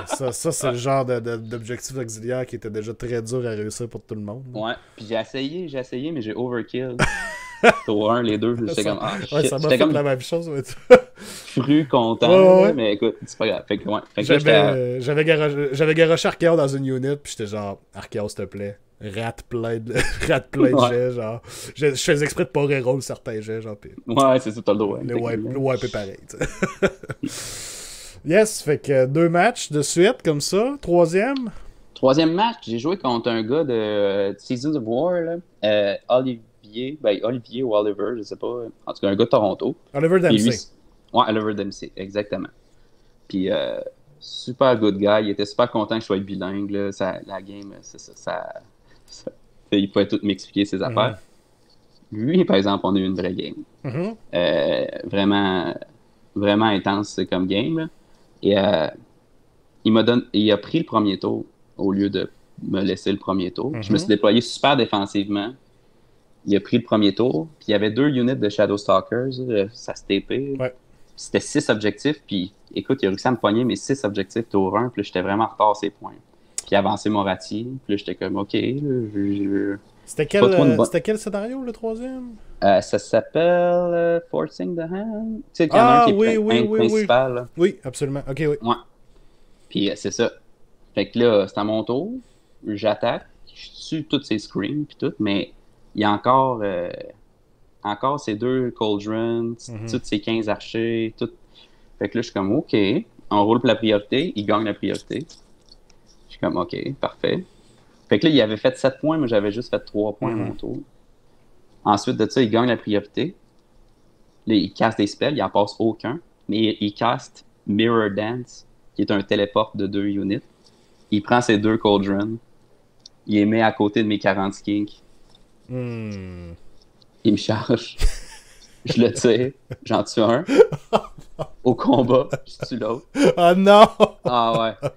ça c'est le genre d'objectif auxiliaire qui était déjà très dur à réussir pour tout le monde. Ouais, puis j'ai essayé, mais j'ai overkill. Tour 1, les 2, j'étais comme, shit. Ouais, ça m'a fait la même chose. Mais fru, content, là, mais écoute, c'est pas grave. Fait que, ouais. J'avais garoché Archaeos dans une unit, puis j'étais genre, Archaeos, s'il te plaît. Rate plein de jets, genre. Je faisais exprès de pas reroll certains jets, genre. Pis... Ouais, c'est ça, t'as le droit. Le wipe est pareil, Yes, fait que 2 matchs de suite, comme ça. Troisième match, j'ai joué contre un gars de Seasons of War, là. Olivier ou Oliver, je sais pas. En tout cas, un gars de Toronto. Oliver Dempsey. Ouais, Oliver Dempsey, exactement. Puis, super good guy. Il était super content que je sois bilingue, là. La game, c'est ça. Il pouvait tout m'expliquer ses affaires. Lui, par exemple, on a eu une vraie game. Vraiment, vraiment intense comme game. Là. Et il a pris le premier tour au lieu de me laisser le premier tour. Je me suis déployé super défensivement. Il a pris le premier tour. Puis il y avait 2 units de Shadow Stalkers. Ça se TP. Ouais. C'était 6 objectifs. Puis écoute, il a réussi à me pogner mes 6 objectifs tour 1. Puis là, j'étais vraiment en retard ses points. Puis avancé Morati. Puis là, j'étais comme, OK. Là, c'était quel scénario, le troisième? Ça s'appelle Forcing the Hand. Tu sais, qu'il y en a un qui est principal. Là. Oui, absolument. OK, oui. Ouais. Puis c'est ça. Fait que là, c'est à mon tour. J'attaque. Je tue toutes ces screens puis tout. Mais il y a encore ces 2 Cauldrons, toutes ces 15 archers. Tout. Fait que là, je suis comme, OK, on roule pour la priorité, il gagne la priorité. Je suis comme, OK, parfait. Fait que là, il avait fait 7 points, moi j'avais juste fait 3 points à mon tour. Ensuite de ça, il gagne la priorité. Là, il casse des spells, il en passe aucun, mais il caste Mirror Dance, qui est un téléport de 2 units. Il prend ses 2 Cauldron, il les met à côté de mes 40 skinks. Il me charge. Je le tire, j'en tue un. Au combat, je tue l'autre. Oh non! Ah ouais.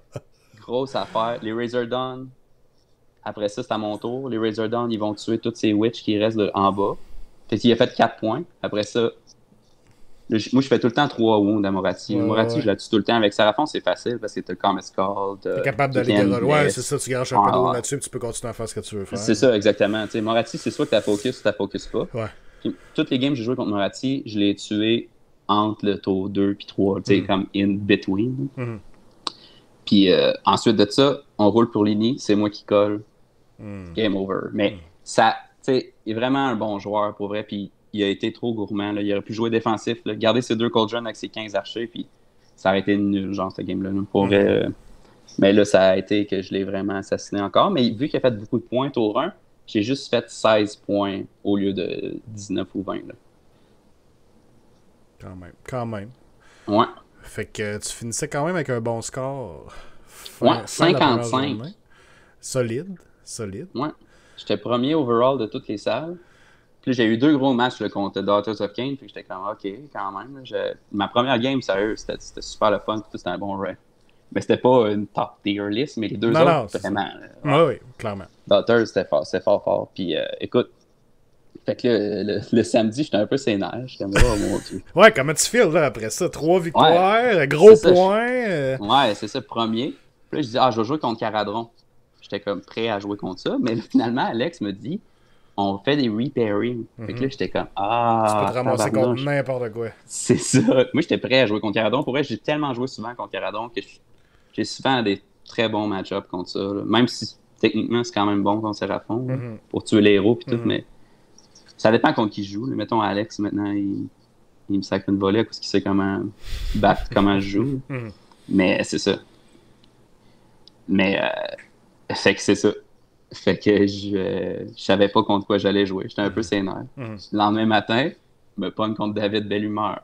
Grosse affaire. Les Razor Dawn, après ça, c'est à mon tour. Les Razor Dawn, ils vont tuer toutes ces witches qui restent en bas. Fait qu'il a fait 4 points. Après ça, moi, je fais tout le temps 3 wounds à Moratti. Moratti, je la tue tout le temps. Avec Seraphon, c'est facile parce que t'as le Calm Skull. T'es capable d'aller déroller. Ouais, c'est ça, tu garoches un peu d'eau là-dessus et tu peux continuer à faire ce que tu veux faire. C'est ça, exactement. T'sais, Moratti, c'est soit que t'as focus ou t'as focus pas. Ouais. Puis, toutes les games que j'ai joué contre Moratti, je l'ai tué entre le tour 2 puis 3, tu sais, comme in between. Puis ensuite de ça, on roule pour Lini, c'est moi qui colle. Game over. Mais ça, tu sais, il est vraiment un bon joueur pour vrai, puis il a été trop gourmand. Là. Il aurait pu jouer défensif, là. Garder ses 2 Cauldron avec ses 15 archers, puis ça aurait été nul, genre, ce game-là. Pour vrai, mais là, ça a été que je l'ai vraiment assassiné encore. Mais vu qu'il a fait beaucoup de points tour 1, j'ai juste fait 16 points au lieu de 19 ou 20. Là. Quand même. Ouais. Fait que tu finissais quand même avec un bon score. Ouais, 55. Solide. Ouais. J'étais premier overall de toutes les salles. Puis j'ai eu 2 gros matchs là, contre Daughters of Cain. Puis j'étais comme, OK, quand même. Ma première game, sérieux, c'était super le fun. Puis c'était un bon raid. Mais c'était pas une top tier list, mais les 2 autres, vraiment. Oui, clairement. Daughters, c'était fort. Puis écoute, fait que là, le samedi, j'étais un peu sénère. J'étais comme, oh mon Dieu. Ouais, comment tu files là après ça? 3 victoires, gros points. Ouais, c'est ça, premier. Puis là, je dis, je vais jouer contre Caradron. J'étais comme prêt à jouer contre ça. Mais là, finalement, Alex me dit, on fait des repairing. Fait que là, j'étais comme, tu peux te ramasser contre n'importe quoi. C'est ça. Moi, j'étais prêt à jouer contre Caradron. Pour vrai, j'ai tellement joué souvent contre Caradron que j'ai souvent des très bons match-ups contre ça. Là. Même si techniquement, c'est quand même bon contre Seraphon pour tuer les héros et tout, mais ça dépend contre qui je joue. Là. Mettons, Alex, maintenant, il me sacre une volée parce qu'il sait comment battre, comment je joue. Mais c'est ça. Mais, fait que c'est ça. Fait que je savais pas contre quoi j'allais jouer. J'étais un peu sénère. Le lendemain matin, je me pogne contre David Bellumeur.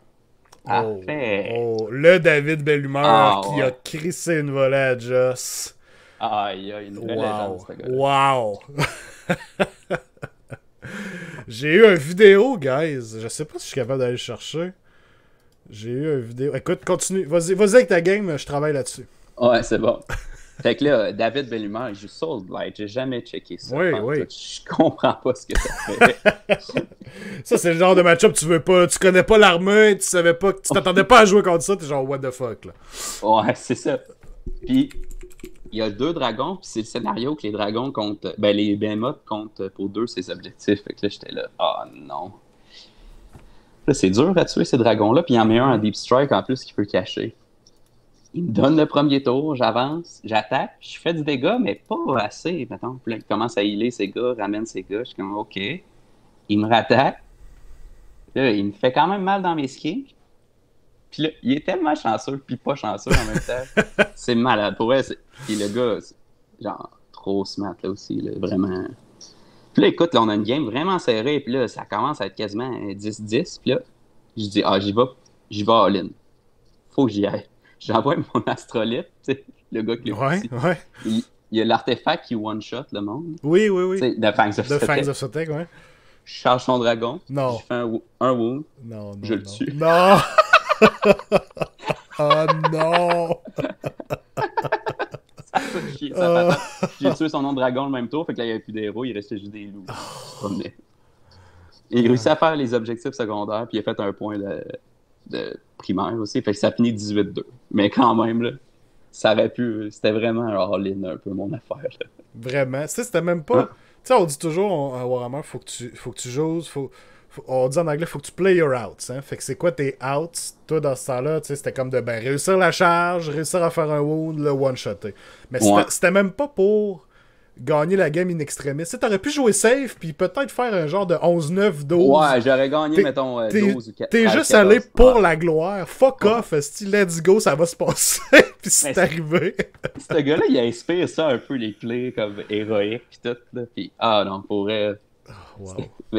Le David Bellumeur qui a crissé une volée à Joss. Il y a une vraie légende, ce gars-là. Wow! J'ai eu une vidéo, guys. Je sais pas si je suis capable d'aller le chercher. J'ai eu une vidéo. Écoute, continue. Vas-y avec ta game, je travaille là-dessus. Ouais, c'est bon. Fait que là, David Bellumeur, il joue Soul Blight. J'ai jamais checké ça. Oui. Je comprends pas ce que ça fait. Ça, c'est le genre de match-up tu connais pas l'armée, tu savais pas, tu t'attendais pas à jouer contre ça, t'es genre what the fuck, là. Ouais, c'est ça. Puis, il y a 2 dragons, puis c'est le scénario que les dragons comptent, les Behemoths comptent pour 2 ses objectifs. Fait que là, j'étais là, non. Là, c'est dur à tuer ces dragons-là, puis il y en a un en Deep Strike en plus qui peut cacher. Il me donne le premier tour, j'avance, j'attaque, je fais du dégât, mais pas assez, mettons. Puis là, il commence à healer ses gars, ramène ses gars, je suis comme, OK. Il me rattaque. Là, il me fait quand même mal dans mes skis. Puis là, il est tellement chanceux, puis pas chanceux en même temps. C'est malade. Pour vrai, puis le gars, c'est genre, trop smart, là aussi, là, vraiment. Puis là, écoute, là, on a une game vraiment serrée, puis là, ça commence à être quasiment 10-10. Puis là, je dis, j'y vais all-in. Faut que j'y aille. J'envoie mon astrolite, tu sais, le gars qui l'a aussi. Il y a l'artefact qui one-shot le monde. Oui. The Fangs of Sotek, ouais. Je charge son dragon. Non. Je fais un wound. Non. Je le tue. Non! Oh non! Ça fait chier, ça patate. J'ai tué son nom de dragon le même tour, fait que là, il n'y avait plus d'héros, il restait juste des loups. Il réussit à faire les objectifs secondaires, puis il a fait un point de primaire aussi, fait que ça finit 18-2. Mais quand même, là, ça aurait pu... C'était vraiment un all-in un peu, mon affaire. Là. Vraiment. Tu sais, c'était même pas... Tu sais, on dit toujours à Warhammer, faut que tu joues, on dit en anglais, faut que tu play your outs. Hein? Fait que c'est quoi tes outs? Toi, dans ce temps-là, tu sais, c'était comme de réussir la charge, réussir à faire un wound, le one-shotter. Mais c'était même pas pour gagner la game in extremis. Tu sais, t'aurais pu jouer safe, puis peut-être faire un genre de 11-9-12. Ouais, j'aurais gagné, mettons, 12 ou 14. T'es juste allé pour la gloire. Fuck off, let's go, ça va se passer. Puis c'est arrivé. Ce gars-là, il inspire ça un peu, les plays comme héroïques, puis tout. Là. Puis, non, pour vrai,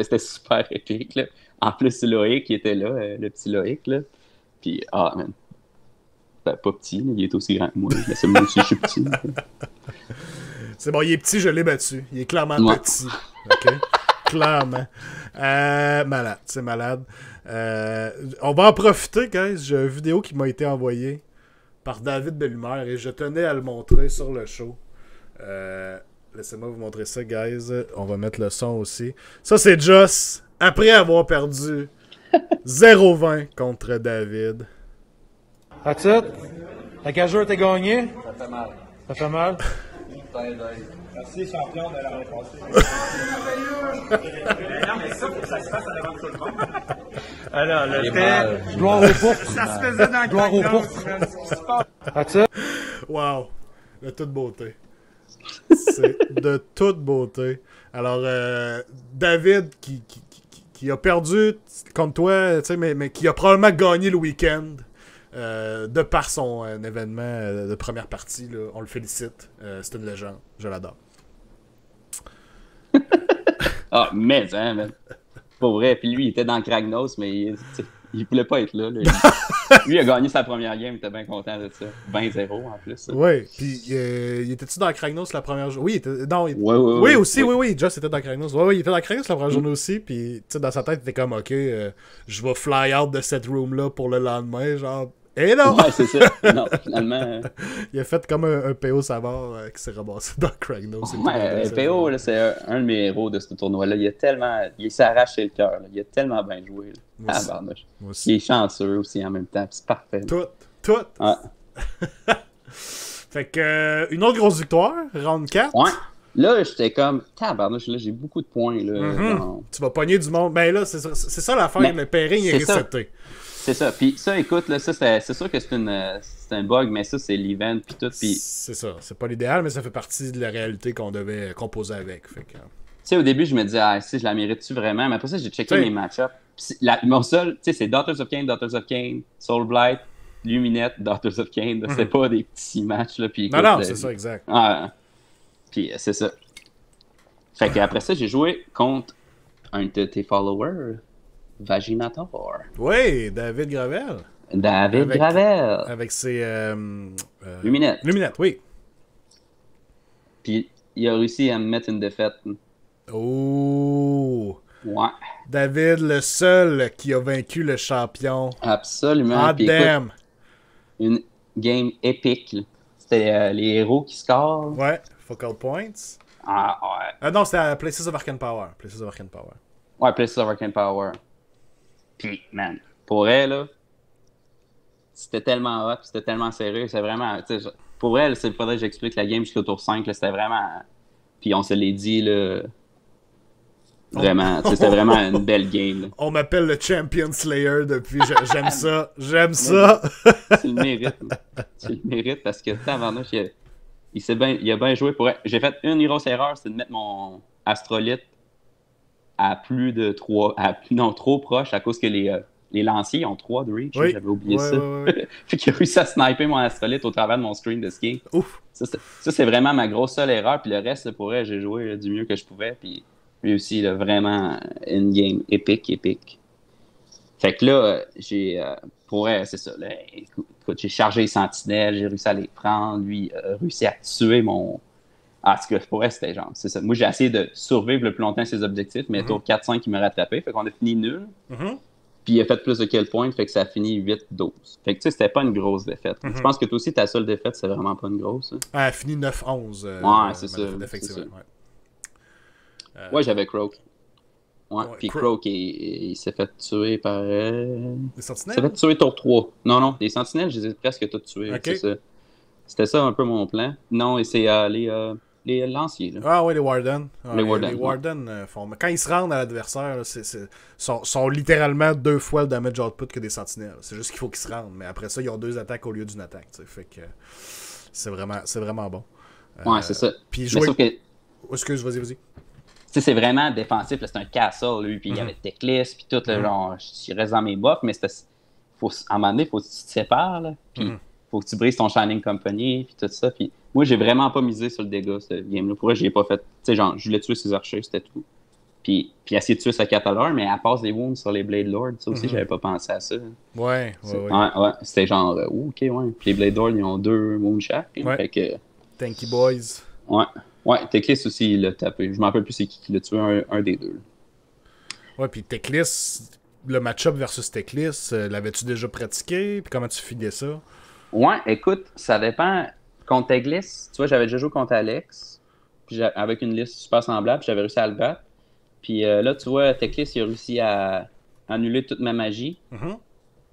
c'était super épique. Là. En plus, Loïc, qui était là, le petit Loïc, là. Puis, man. Pas petit, là, il est aussi grand que moi. Mais c'est moi aussi, je suis petit. C'est bon, il est petit, je l'ai battu. Il est clairement petit. OK? Clairement. Malade, c'est malade. On va en profiter, guys. J'ai une vidéo qui m'a été envoyée par David Bellumer et je tenais à le montrer sur le show. Laissez-moi vous montrer ça, guys. On va mettre le son aussi. Ça, c'est Joss, après avoir perdu 0-20 contre David. That's it? La gageure t'es gagné? Ça fait mal. Ça fait mal? Merci, champion de l'année passée. Non, mais ça, faut que ça se fasse devant tout le monde. Alors, le fait. Gloire au pourpre. Ça se faisait dans Gloire au pourpre. That's it? Wow! De toute beauté. C'est de toute beauté. Alors, David, qui a perdu contre toi, mais qui a probablement gagné le week-end. De par son événement de première partie, là, on le félicite. C'est une légende. Je l'adore. Mais, pour vrai. Puis lui, il était dans Kragnos, mais il voulait pas être là. Lui, il a gagné sa première game, il était bien content de ça. 20-0 en plus. Oui, puis il était-tu dans Kragnos la première journée? Oui, il était. Non, oui, aussi, oui. Joss était dans Kragnos. Oui, il était dans Kragnos la première journée aussi. Puis, tu sais, dans sa tête, il était comme, OK, je vais fly out de cette room-là pour le lendemain, genre. Et non! Ouais, c'est ça. Non, finalement. Il a fait comme un PO Savard qui s'est ramassé dans Kragnos. Ouais, PO, là, c'est un de mes héros de ce tournoi-là. Il s'est arraché le cœur. Il a tellement bien joué. Moi aussi. Il est chanceux aussi en même temps. C'est parfait. Tout. Ouais. Fait que, une autre grosse victoire, round 4. Ouais. Là, j'étais comme, tabarnouche, là, j'ai beaucoup de points. Là, Tu vas pogner du monde. Ben là, c'est ça l'affaire. Le pairing est reseté. C'est ça. Puis ça, écoute, là, ça, c'est sûr que c'est un bug, mais ça, c'est l'event, puis tout. Puis... C'est ça. C'est pas l'idéal, mais ça fait partie de la réalité qu'on devait composer avec. Fait que... Tu sais, au début, je me disais, si je la mérite-tu vraiment? Mais après ça, j'ai checké mes match-ups. Mon seul, tu sais, c'est Daughters of Kane, Soul Blight, Luminette, Daughters of Kane. C'est pas des petits matchs, là. Puis, écoute, non, c'est ça, exact. Puis c'est ça. Fait qu'après ça, j'ai joué contre un de tes followers, Vaginator. Oui, David Gravel. Gravel. Avec ses... Luminette. Luminette, oui. Puis il a réussi à me mettre une défaite. Oh! Ouais. David, le seul qui a vaincu le champion. Absolument. Ah, damn! Une game épique. C'était les héros qui scorent. Ouais, Focal Points. Ouais. Non, c'était Places of Arcane Power. Ouais, Places of Arcane Power. Puis, man, pour elle, là, c'était tellement hot, c'était tellement sérieux, c'est vraiment, tu sais, pour elle, il faudrait que j'explique la game jusqu'au tour 5, là, c'était vraiment, puis on se l'est dit, là, vraiment, c'était vraiment une belle game, là. On m'appelle le Champion Slayer depuis, j'aime ça, Tu le mérites, parce que, tabarnouche, il a bien joué pour elle. J'ai fait une grosse erreur, c'est de mettre mon Astrolite à plus de 3, trop proche à cause que les lanciers ont 3 de reach. Oui. J'avais oublié ça. Ouais. Fait qu'il a réussi à sniper mon Astrolite au travers de mon screen de ski. Ouf. Ça, c'est vraiment ma grosse seule erreur. Puis le reste, pour elle, j'ai joué du mieux que je pouvais. Puis lui aussi, là, vraiment une game épique. Fait que là, pour elle, c'est ça. Là, écoute, j'ai chargé les sentinelles, j'ai réussi à les prendre. Lui a réussi à tuer mon... ce que pour elle, c'était genre, c'est ça. Moi, j'ai essayé de survivre le plus longtemps ses objectifs, mais tour 4-5, il m'a rattrapé. Fait qu'on a fini nul. Puis il a fait plus de quel point, fait que ça a fini 8-12. Fait que tu sais, c'était pas une grosse défaite. Je pense que toi aussi, ta seule défaite, c'est vraiment pas une grosse. Hein. Elle a fini 9-11. Ouais, c'est ça. Effectivement. Ouais, j'avais Croak. Ouais, puis Croak, il s'est fait tuer par... Des sentinelles? Il s'est fait tuer tour 3. Non, les sentinelles, je les ai presque toutes tuées. Okay. C'est ça. C'était ça un peu mon plan. Non, et c'est les lanciers. Là. Ah oui, les Warden. Les Warden. Les Warden font... Quand ils se rendent à l'adversaire, sont littéralement 2 fois le damage output que des sentinelles. C'est juste qu'il faut qu'ils se rendent. Mais après ça, ils ont 2 attaques au lieu d'une attaque. T'sais. Fait que c'est vraiment bon. Ouais, c'est ça. Puis sauf que Excuse, vas-y. Tu sais, c'est vraiment défensif, là, c'est un castle, lui, puis il y avait Teclis, puis tout, là, genre, je reste dans mes bottes, mais à un moment donné, il faut que tu te sépares, là, puis faut que tu brises ton Shining Company, puis tout ça, puis moi, j'ai vraiment pas misé sur le dégât, ce game-là. Pour vrai, j'ai pas fait, tu sais, genre, je voulais tuer ses archers, c'était tout. Puis essayer de tuer sa Catalor, mais elle passe des wounds sur les Blade Lords, ça aussi, j'avais pas pensé à ça. Ouais. C'était genre, ok, ouais. Puis les Blade Lords, ils ont 2 wounds chaque, fait que... Thank you, boys. Ouais, Teclis aussi, il l'a tapé. Je m'en rappelle plus c'est qui l'a tué, un des deux. Ouais, puis Teclis, le match-up versus Teclis, l'avais-tu déjà pratiqué? Puis comment tu filais ça? Ouais, écoute, ça dépend. Contre Teclis, tu vois, j'avais déjà joué contre Alex, puis avec une liste super semblable, puis j'avais réussi à le battre. Puis là, tu vois, Teclis, il a réussi à annuler toute ma magie.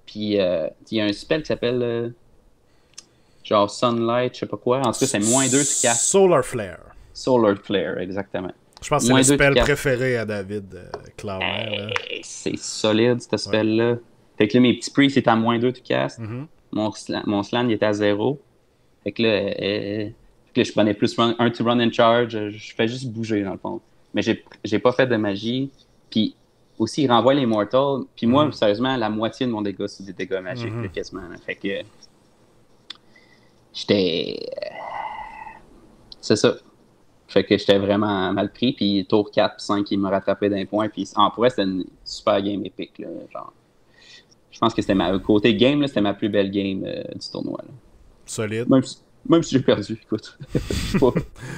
Puis il y a un spell qui s'appelle genre Sunlight, je sais pas quoi. En tout cas, c'est -2 tu casses. Solar Flare. Solar Flare, exactement. Je pense que c'est le spell préféré à David, clairement. C'est solide, ce spell-là. Fait que là, mes petits priests étaient à -2 tu casses. Mon slan, il était à 0. Fait que là, je prenais plus un to run in charge. Je fais juste bouger, dans le fond. Mais j'ai pas fait de magie. Puis aussi, il renvoie les mortals. Puis moi, sérieusement, la moitié de mon dégât, c'est des dégâts magiques, quasiment. Fait que j'étais... C'est ça. Fait que j'étais vraiment mal pris. Puis tour 4 5, il me rattrapait d'un point. Puis en vrai, c'était une super game épique. Là, genre. Je pense que c'était côté game, là, c'était ma plus belle game du tournoi. Là. Solide. Même si j'ai perdu, écoute.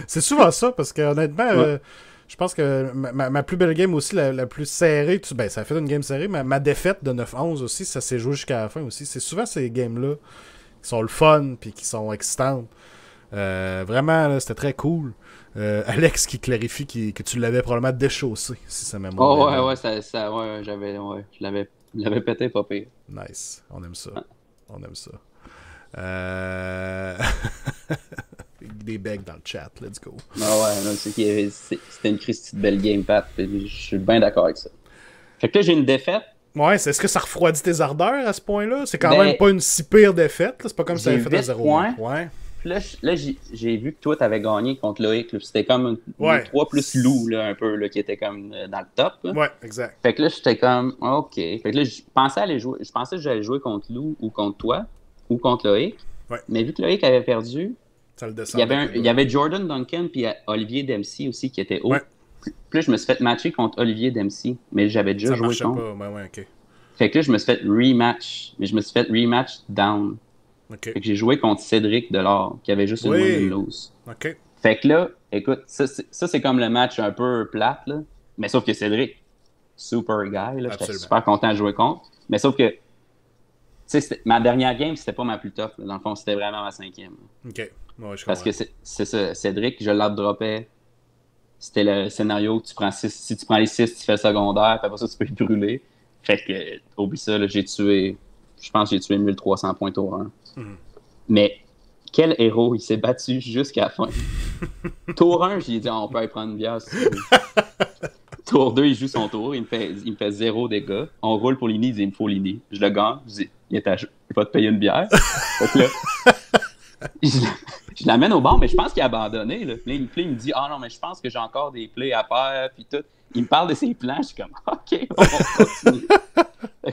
C'est souvent ça, parce que honnêtement, je pense que ma plus belle game aussi, la plus serrée, ça a fait une game serrée, mais ma défaite de 9-11 aussi, ça s'est joué jusqu'à la fin aussi. C'est souvent ces games-là qui sont le fun puis qui sont excitantes. Vraiment, là, c'était très cool. Alex qui clarifie que tu l'avais probablement déchaussé, si ça m'a je l'avais pété pas pire. Nice, on aime ça. On aime ça. Des becs dans le chat, let's go. C'était une Christie de belle game, Pat. Je suis bien d'accord avec ça. Fait que là, j'ai une défaite. Ouais, est-ce que ça refroidit tes ardeurs à ce point-là? C'est quand même pas une si pire défaite. C'est pas comme si ça avait fait à 0. Ouais. Puis là, j'ai vu que toi, t'avais gagné contre Loïc. C'était comme 3 plus Lou, là, un peu, là, qui était comme dans le top. Là. Ouais, exact. Fait que là, j'étais comme, OK. Fait que là, je pensais que j'allais jouer contre Lou ou contre toi ou contre Loïc. Ouais. Mais vu que Loïc avait perdu, ça le descend il y avait Jordan Duncan puis Olivier Dempsey aussi qui était haut. Ouais. Puis là, je me suis fait matcher contre Olivier Dempsey, mais j'avais déjà joué contre. Pas. Ouais, OK. Fait que là, je me suis fait rematch, mais je me suis fait rematch down. Okay. Fait que j'ai joué contre Cédric Delors, qui avait juste une win lose. OK. Fait que là, écoute, ça c'est comme le match un peu plate, là. Mais sauf que Cédric, super guy, là. J'étais super content de jouer contre. Mais sauf que, tu sais, ma dernière game, c'était pas ma plus tough, là. Dans le fond, c'était vraiment ma 5e. OK. Ouais, je comprends. Parce que c'est ça, Cédric, je l'outdroppais. C'était le scénario que tu prends 6, si tu prends les 6, tu fais le secondaire, puis après ça, tu peux les brûler. Fait que, oublie ça, là, je pense que j'ai tué 1300 points tour 1. Mais quel héros, il s'est battu jusqu'à la fin. Tour 1, j'ai dit, on peut aller prendre une bière. Si tu veux. Tour 2, il joue son tour, il me fait 0 dégâts. On roule pour Lini, il dit, il me faut Lini. Je le gagne, je dis, il va te payer une bière. Donc là, je l'amène au banc, mais je pense qu'il a abandonné. Là. Puis il me dit, ah non, mais je pense que j'ai encore des plays à faire, puis tout. Il me parle de ses plans, je suis comme, OK, on va continuer.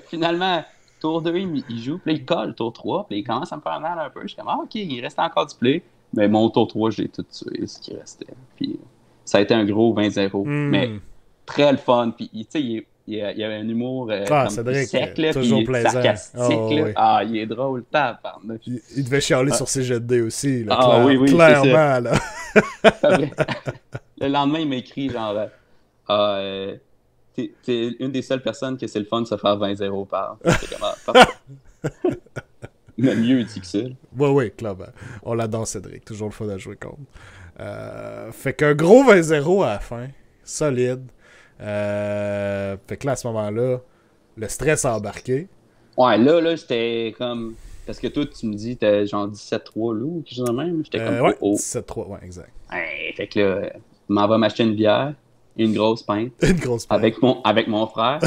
Finalement, tour 2, il joue, puis là, il colle, tour 3, puis il commence à me faire mal un peu. Je suis comme, ah, OK, il reste encore du play. Mais mon tour 3, j'ai tout tué, ce qui restait. Puis ça a été un gros 20-0. Mais très le fun. Puis, tu sais, il y avait un humour Cédric, sec, là, toujours puis plaisant. Sarcastique. Là. Oui. Ah, il est drôle, tabarnak. Il devait chialer sur ses jets de dés aussi. Là, oui, clairement. Là. Le lendemain, il m'écrit genre... t'es une des seules personnes que c'est le fun de se faire 20-0 par. C'est comment? Mais mieux dit que ça. Oui, clairement. On l'adore, Cédric. Toujours le fun à jouer contre. Fait qu'un gros 20-0 à la fin. Solide. Fait que là, à ce moment-là, le stress a embarqué. Ouais, là, j'étais comme... Parce que toi, tu me dis, t'as genre 17-3 loup ou quelque chose de même. J'étais comme... Ouais, 17-3, ouais, exact. Fait que là, m'en va m'acheter une bière. Une grosse pinte. Une grosse pinte. Avec mon frère.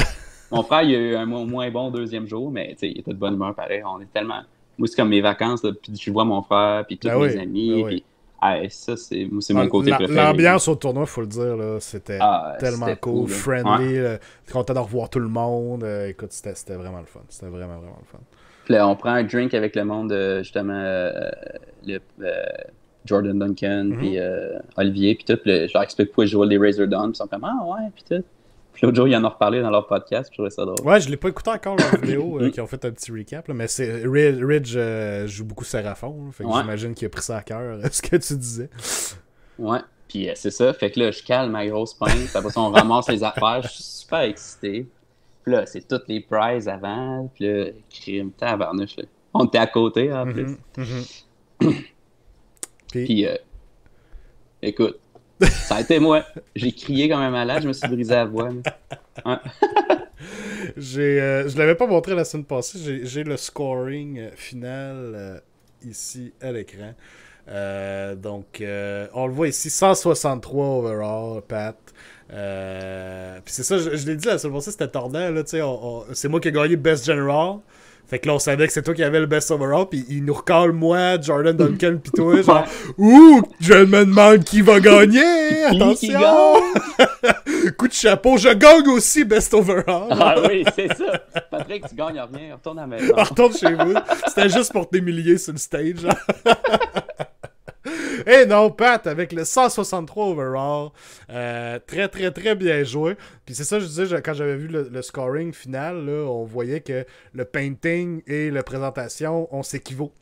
Mon frère, il a eu un moins bon deuxième jour, mais il était de bonne humeur pareil. On est tellement... Moi, c'est comme mes vacances, là, puis je vois mon frère, puis tous mes amis. Puis Ça, c'est mon côté préféré. L'ambiance au tournoi, faut le dire, là, c'était tellement c'était cool, fou, friendly, content de revoir tout le monde. Écoute, c'était vraiment le fun. C'était vraiment, vraiment le fun. Puis là, on prend un drink avec le monde, justement, Jordan Duncan, puis Olivier, puis tout. Puis je leur explique pourquoi je joue les Razor Dawn, puis ils sont comme « Ah ouais », puis tout. Puis l'autre jour, ils en ont reparlé dans leur podcast, puis je trouvais ça drôle. Ouais, je l'ai pas écouté encore, leur vidéo, qui ont fait un petit recap, là, mais Ridge joue beaucoup Seraphon, fait que j'imagine qu'il a pris ça à cœur, ce que tu disais. Ouais, puis c'est ça, fait que là, je cale ma grosse pinte, puis après ça, on ramasse les affaires, je suis super excité. Puis là, c'est toutes les prizes avant, puis là, crime, tabarnouche, là. On était à côté, en plus. Puis, écoute, ça a été moi. J'ai crié comme un malade, je me suis brisé la voix. Ouais. Je l'avais pas montré la semaine passée, j'ai le scoring final ici à l'écran. Donc, on le voit ici, 163 overall, Pat. Puis c'est ça, je l'ai dit la semaine passée, c'était tordant, là, tu sais, c'est moi qui ai gagné Best General. Fait que là, on savait que c'est toi qui avais le best overall, pis il nous recale moi, Jordan Duncan, pis toi, genre, ouh, je me demande qui va gagner, attention! Coup de chapeau, je gagne aussi best overall. Ah oui, c'est ça. Patrick, tu gagnes rien, retourne à la maison. Retourne chez vous. C'était juste pour t'humilier sur le stage. Et non, Pat, avec le 163 overall, très, très, très bien joué. Puis c'est ça, je disais, quand j'avais vu le scoring final, là, on voyait que le painting et la présentation, on s'équivaut.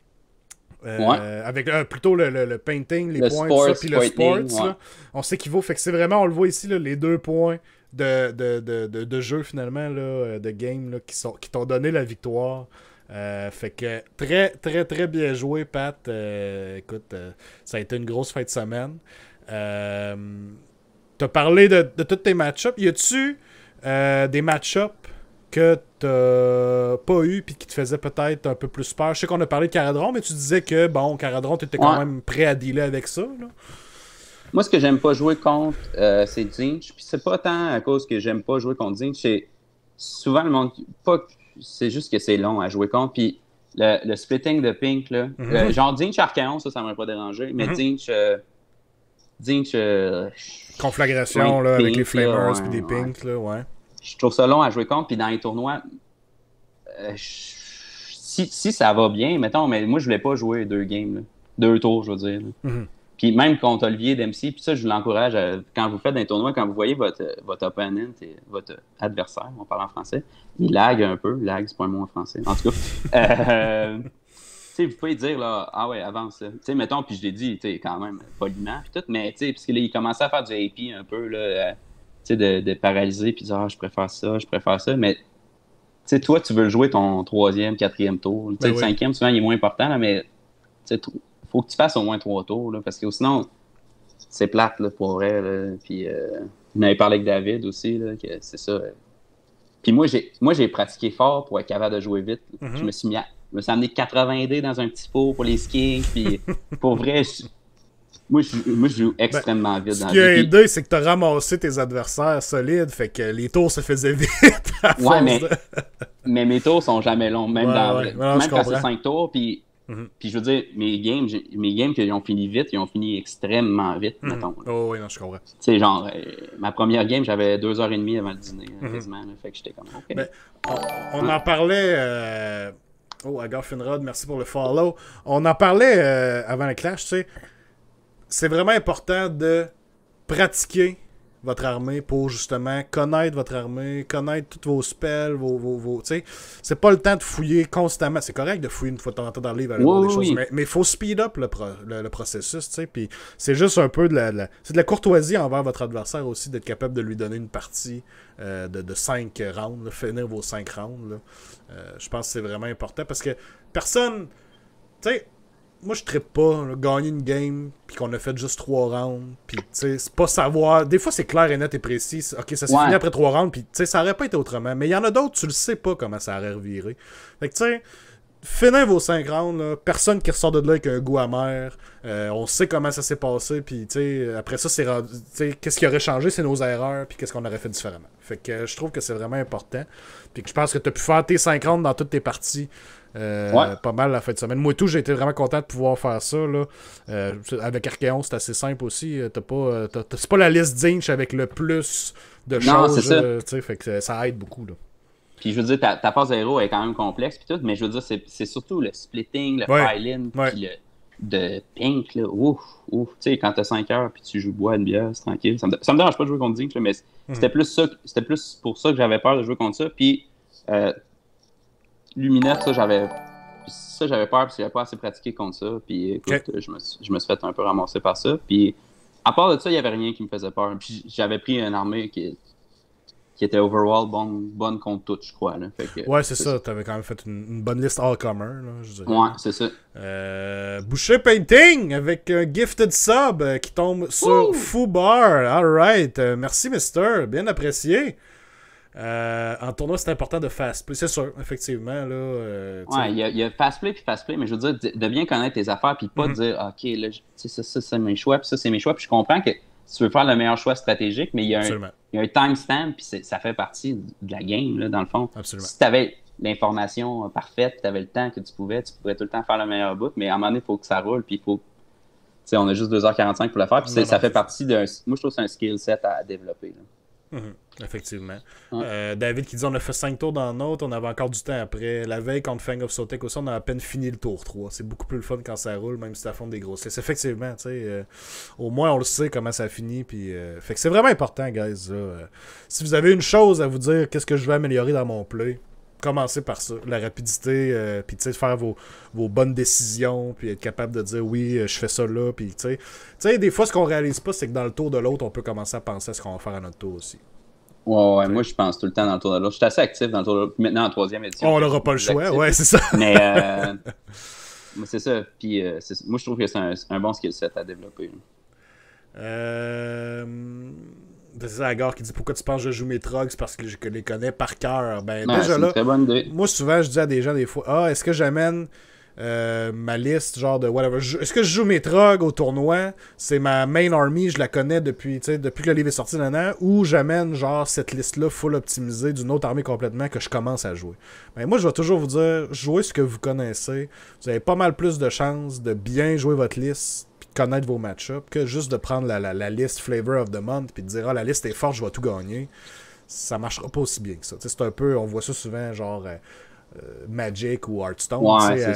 Avec plutôt le painting, les points, tout ça, puis le sports, là, on s'équivaut. Fait que c'est vraiment, on le voit ici, là, les 2 points de jeu, finalement, là, de game, là, qui t'ont donné la victoire. Fait que très très très bien joué, Pat. Écoute, ça a été une grosse fin de semaine. T'as parlé de tous tes match-ups. Y a-tu des match-ups que t'as pas eu puis qui te faisaient peut-être un peu plus peur? Je sais qu'on a parlé de Caradron, mais tu disais que bon, Caradron, t'étais quand même prêt à dealer avec ça, là. Moi, ce que j'aime pas jouer contre, c'est Zinch. Puis c'est pas tant à cause que j'aime pas jouer contre Zinch, c'est souvent le monde c'est juste que c'est long à jouer contre. Puis le splitting de Pink, là, genre Zinch Archaon, ça m'aurait pas dérangé. Mais Zinch conflagration là, avec les Flamers puis des Pinks, là, ouais. Je trouve ça long à jouer contre. Puis dans les tournois, si ça va bien, mettons, mais moi, je voulais pas jouer 2 games, là. 2 tours, je veux dire. Puis même contre Olivier Dempsey, puis ça, je l'encourage, quand vous faites des tournois, quand vous voyez votre opponent, votre adversaire, on parle en français, il lag un peu. Lag, c'est pas un mot en français. En tout cas, tu sais, vous pouvez dire, là, ah ouais, avance. Tu sais, mettons, puis je l'ai dit, tu sais, quand même, poliment, puis tout, mais tu sais, parce qu'il commençait à faire du AP un peu, là, tu sais, de paralyser, puis dire, ah, je préfère ça, mais tu sais, toi, tu veux jouer ton 3e, 4e tour. Tu sais, le 5e, souvent, il est moins important, là, mais tu sais, faut que tu fasses au moins 3 tours, là, parce que sinon, c'est plate, là, pour vrai, là. Puis, on avait parlé avec David aussi, là, que c'est ça. Puis moi, j'ai pratiqué fort pour être capable de jouer vite. Je me suis amené 80 dés dans un petit pot pour les skis, puis pour vrai, moi, je joue extrêmement vite. Ce qui a aidé, c'est que tu as ramassé tes adversaires solides, fait que les tours se faisaient vite. Mais mes tours sont jamais longs, même quand c'est 5 tours, puis je veux dire, mes games qui ont fini vite, ils ont fini extrêmement vite, mettons. Oh oui, non, je comprends. Tu sais, genre, ma première game, j'avais 2h30 avant le dîner, quasiment. Là, fait que j'étais comme, OK. Ben, on en parlait... Oh, Agar Finrod, merci pour le follow. On en parlait avant le clash, tu sais. C'est vraiment important de pratiquer votre armée pour justement connaître votre armée, connaître tous vos spells, vos tu sais, c'est pas le temps de fouiller constamment. C'est correct de fouiller une fois de temps en temps dans le livre, aller voir des choses, mais il faut speed up le processus, tu sais, puis c'est juste un peu c'est de la courtoisie envers votre adversaire aussi, d'être capable de lui donner une partie de 5 rounds, là, finir vos 5 rounds, là. Je pense que c'est vraiment important, parce que personne, tu sais, moi, je trippe pas, là, gagner une game, puis qu'on a fait juste 3 rounds, puis, tu sais, c'est pas savoir... Des fois, c'est clair et net et précis. OK, ça s'est fini après 3 rounds, puis, tu sais, ça aurait pas été autrement. Mais il y en a d'autres, tu le sais pas comment ça aurait reviré. Fait que, tu sais, finir vos 5 rounds, là, personne qui ressort de là avec un goût amer. On sait comment ça s'est passé, puis après ça, c'est rendu, qu'est-ce qui aurait changé, c'est nos erreurs, puis qu'est-ce qu'on aurait fait différemment. Fait que je trouve que c'est vraiment important. Puis que je pense que tu as pu faire tes 5 rounds dans toutes tes parties. Pas mal la fin de semaine. Moi et tout, j'ai été vraiment content de pouvoir faire ça. Là. Avec Archeon, c'est assez simple aussi. C'est pas la liste d'Inch avec le plus de choses. Fait que ça aide beaucoup. Là. Puis je veux dire, ta phase aéro est quand même complexe, puis tout, mais je veux dire, c'est surtout le splitting, le filing, puis le de pink, là, ouf. Tu sais, quand t'as 5 heures, puis tu joues bois une bière, c'est tranquille. Ça me dérange pas de jouer contre Zinc, mais c'était plus pour ça que j'avais peur de jouer contre ça. Puis Luminette, ça, j'avais peur parce que j'avais pas assez pratiqué contre ça. Puis écoute, je me suis fait un peu ramasser par ça. Puis à part de ça, il y avait rien qui me faisait peur. Puis j'avais pris une armée qui était overall bonne contre tout, je crois. Là. Fait que, c'est ça. T'avais quand même fait une bonne liste all-comer, je dirais. Ouais, c'est ça. Boucher Painting avec un gifted sub qui tombe sur Foubar. Alright. Merci, Mister. Bien apprécié. En tournoi, c'est important de fast play. C'est sûr, effectivement. Là, il y a fast play puis fast play, mais je veux dire, de bien connaître tes affaires puis pas dire, OK, là, ça, c'est mes choix, puis ça, c'est mes choix. Puis je comprends que tu veux faire le meilleur choix stratégique, mais il y a un timestamp, puis ça fait partie de la game, là, dans le fond. Absolument. Si tu avais l'information parfaite, tu avais le temps que tu pourrais tout le temps faire le meilleur bout, mais à un moment donné, il faut que ça roule, puis il faut. Tu sais, on a juste 2h45 pour le faire, puis ça fait partie d'un. Moi, je trouve que c'est un skill set à développer. Là. Effectivement. David qui dit on a fait 5 tours dans Note, on avait encore du temps après. La veille contre Fang of Sotek aussi, on a à peine fini le tour 3. C'est beaucoup plus le fun quand ça roule, même si ça fond des grosses laisses. Effectivement, tu sais, au moins on le sait comment ça finit. Puis, fait que c'est vraiment important, guys. Là. Si vous avez une chose à vous dire, qu'est-ce que je vais améliorer dans mon play, commencez par ça. La rapidité, puis tu sais, faire vos bonnes décisions, puis être capable de dire oui, je fais ça là. Puis tu sais, des fois, ce qu'on réalise pas, c'est que dans le tour de l'autre, on peut commencer à penser à ce qu'on va faire à notre tour aussi. Ouais, moi je pense tout le temps dans le tour de l'autre. Je suis assez actif dans le tour de l'autre. Maintenant en 3e édition. On n'aura pas le choix, actif. C'est ça. Mais c'est ça. Puis moi je trouve que c'est un bon skill set à développer. C'est ça, Agar qui dit pourquoi tu penses que je joue mes trogs parce que je les connais par cœur. Déjà là, une très bonne idée. Moi souvent je dis à des gens des fois, est-ce que j'amène ma liste genre de whatever. Est-ce que je joue mes trogs au tournoi, c'est ma main army, je la connais depuis que le livre est sorti d'un an, ou j'amène genre cette liste-là full optimisée d'une autre armée complètement que je commence à jouer. Moi je vais toujours vous dire, jouez ce que vous connaissez, vous avez pas mal plus de chances de bien jouer votre liste puis de connaître vos match-ups que juste de prendre la liste Flavor of the Month puis de dire la liste est forte, je vais tout gagner. Ça marchera pas aussi bien que ça. C'est un peu, on voit ça souvent genre Magic ou Hearthstone,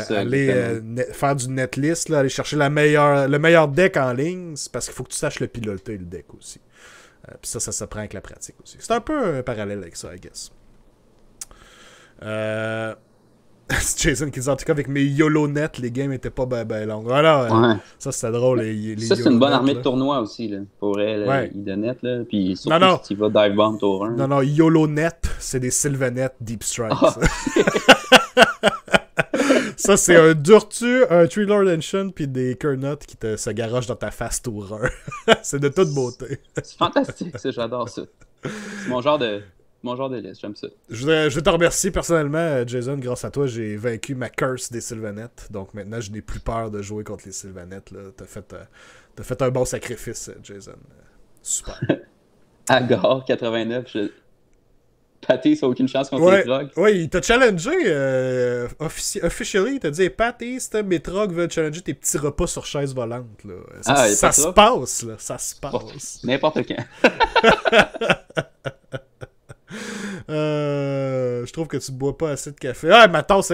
aller faire du netlist, là, aller chercher le meilleur deck en ligne, c'est parce qu'il faut que tu saches le piloter, le deck aussi. Puis ça se prend avec la pratique aussi. C'est un peu un parallèle avec ça, I guess. C'est Jason qui dit en tout cas avec mes YOLO net, les games étaient pas ben longs. Voilà, ça c'était drôle. Les ça c'est une bonne armée de tournoi aussi, là, pour elle, Idonet, là. Puis surtout si tu vas Dive Bomb tour 1. Non, YOLO net, c'est des Sylvanet Deep Strike. Ça, c'est un Durtu, un Tree Lord Ancient, puis des Kernot qui se garochent dans ta face tour 1. C'est de toute beauté. C'est fantastique, ça, j'adore ça. C'est mon genre de liste, j'aime ça. Je te remercie personnellement, Jason. Grâce à toi, j'ai vaincu ma curse des Sylvanettes. Donc maintenant, je n'ai plus peur de jouer contre les Sylvanettes. T'as fait un bon sacrifice, Jason. Super. Agar 89, Patty, ça n'a aucune chance contre les Trogs. Oui, il t'a challengé officially. Il t'a dit, Patty, mes Trogs veulent challenger tes petits repas sur chaise volante. Là. Ça se passe, là. Ça se passe. N'importe quand. Je trouve que tu bois pas assez de café. Ah, ma tasse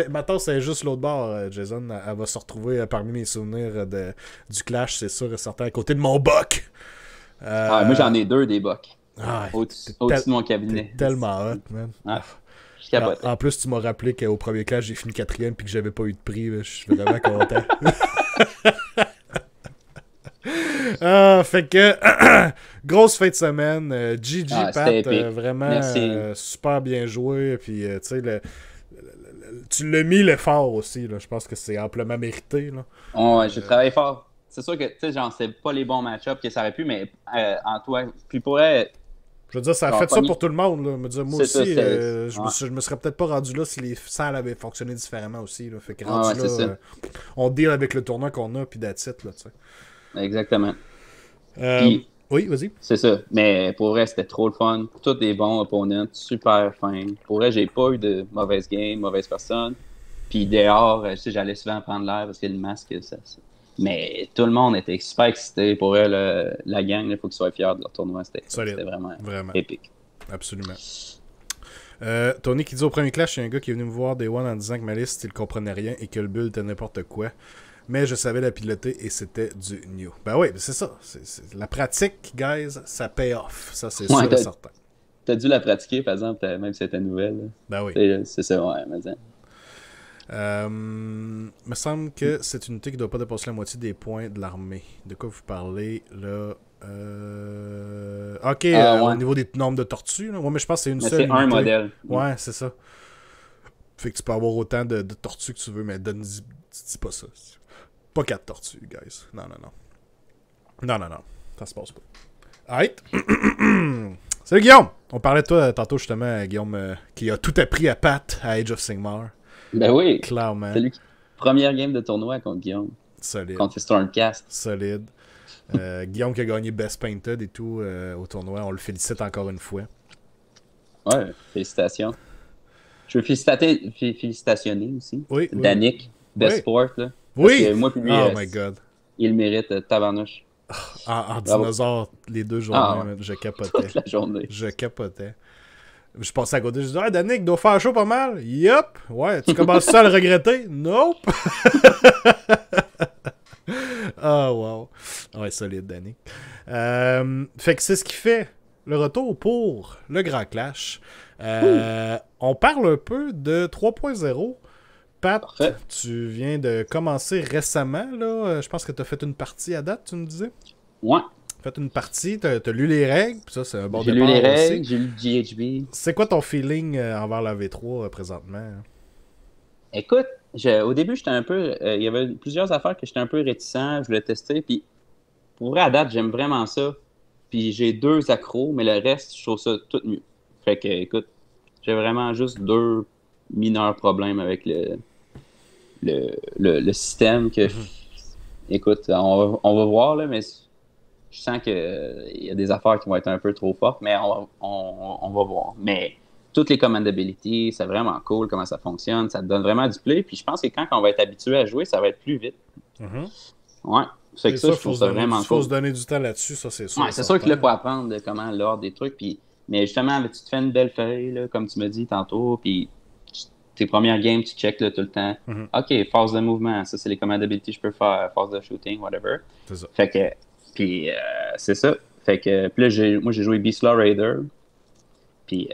est juste l'autre bord, Jason. Elle va se retrouver parmi mes souvenirs du Clash, c'est sûr et certain, à côté de mon boc. Moi, j'en ai 2 des bocs. Au-dessus de mon cabinet. T'es tellement hot, man. Je capote. En plus, tu m'as rappelé qu'au premier Clash, j'ai fini 4e et que j'avais pas eu de prix. Je suis vraiment content. Fait que grosse fin de semaine, GG Pat, vraiment super bien joué, puis tu sais tu l'as mis l'effort aussi, là. Je pense que c'est amplement mérité là. Ouais, j'ai travaillé fort. C'est sûr que tu sais genre c'est pas les bons match-ups que ça aurait pu, mais en toi, puis pourrait Je veux dire, ça a fait ça pour tout le monde. Là. Me dire, moi C'est aussi, ça, je me serais peut-être pas rendu là si les salles avaient fonctionné différemment aussi. Là. Fait que rendu c'est là, on deal avec le tournoi qu'on a, puis that's it, là, tu sais. Exactement. Puis, oui, vas-y. C'est ça. Mais pour vrai, c'était trop le fun. Tous des bons opponents, super fins. Pour vrai, j'ai pas eu de mauvaise game, mauvaise personne. Puis dehors, tu sais, j'allais souvent prendre l'air parce que le masque, ça. Mais tout le monde était super excité. Pour elle, la gang, il faut qu'ils soient fiers de leur tournoi. C'était vraiment épique. Absolument. Tony qui dit au premier clash, il y a un gars qui est venu me voir Day One en disant que ma liste, il comprenait rien et que le build était n'importe quoi. Mais je savais la piloter et c'était du new. Ben oui, c'est ça. La pratique, guys, ça paye off. Ça, c'est sûr et certain. T'as dû la pratiquer, par exemple, même si c'était nouvelle. Là. Ben oui. C'est ça, ouais, mais me semble que cette unité qui ne doit pas dépasser la moitié des points de l'armée. De quoi vous parlez, là? Ok, au niveau des nombres de tortues. Là. Ouais, mais je pense que c'est une seule unité. C'est un modèle. Ouais, c'est ça. Fait que tu peux avoir autant de tortues que tu veux, mais dis pas ça. Pas 4 tortues, guys. Non. Non. Ça se passe pas. Alright. Salut Guillaume! On parlait de toi tantôt justement, Guillaume, qui a tout appris à Pat à Age of Sigmar. Ben oui. Clairement. C'est lui qui... Première game de tournoi contre Guillaume. Solide. Contre Stormcast. Solide. Guillaume qui a gagné Best Painted et tout au tournoi. On le félicite encore une fois. Ouais, félicitations. Je veux félicitationner aussi. Oui. Danick, Best Sport. Là. Oui! Parce que moi, puis lui, oh my god. Il mérite tabarnouche. En dinosaure, les 2 journées, je capotais. Toute la journée. Je capotais. Je passais à côté, je disais, Danick doit faire chaud pas mal. Yup! Ouais, tu commences ça à le regretter? Nope! Wow. Ouais, solide, Danick. Fait que c'est ce qui fait le retour pour le Grand Clash. On parle un peu de 3.0. Pat, Parfait. Tu viens de commencer récemment, là. Je pense que tu as fait une partie à date, tu me disais? Ouais. Fait une partie, t'as lu les règles, puis ça, c'est un bon départ. J'ai lu les règles, j'ai lu le GHB. C'est quoi ton feeling envers la V3 présentement? Écoute, au début, j'étais un peu... Il y avait plusieurs affaires que j'étais un peu réticent, je voulais tester, puis pour vrai, à date, j'aime vraiment ça. Puis j'ai 2 accros, mais le reste, je trouve ça tout mieux. Fait que, écoute, j'ai vraiment juste 2 mineurs problèmes avec le système que... Écoute, on va voir, là, mais... Je sens qu'il y a des affaires qui vont être un peu trop fortes, mais on va voir. Mais toutes les commandabilities, c'est vraiment cool comment ça fonctionne. Ça te donne vraiment du play. Puis je pense que quand on va être habitué à jouer, ça va être plus vite. Ouais. C'est que ça, je trouve ça vraiment cool. Il faut se donner du temps là-dessus, ça, c'est sûr. Ouais, c'est sûr qu'il faut apprendre de comment l'ordre des trucs. Puis, mais justement, tu te fais une belle feuille, là, comme tu me dis tantôt. Puis tes premières games, tu checkes là, tout le temps. OK, phase de mouvement. Ça, c'est les commandabilities que je peux faire. Phase de shooting, whatever. C'est ça. Fait que... Puis c'est ça. Fait que puis là, moi j'ai joué Beastlaw Raider. Puis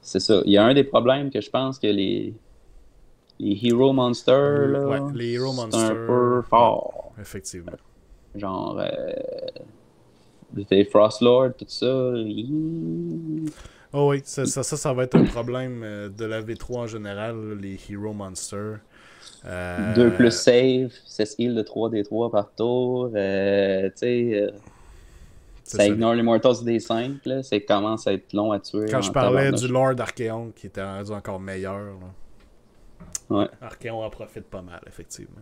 c'est ça. Il y a un des problèmes que je pense que les Hero Monsters, là, ouais, les Hero c'est Monsters, un peu fort. Ouais, effectivement. Genre les Frost Lord, tout ça. Oh oui, ça va être un problème de la V3 en général, les Hero Monsters. 2 plus save, 16 heal de 3d3 par tour. Tu sais, ça ignore les Mortals des 5. Là, ça commence à être long à tuer. Quand je parlais du Lord Archeon qui était rendu encore meilleur. Là. Ouais. Archeon en profite pas mal, effectivement.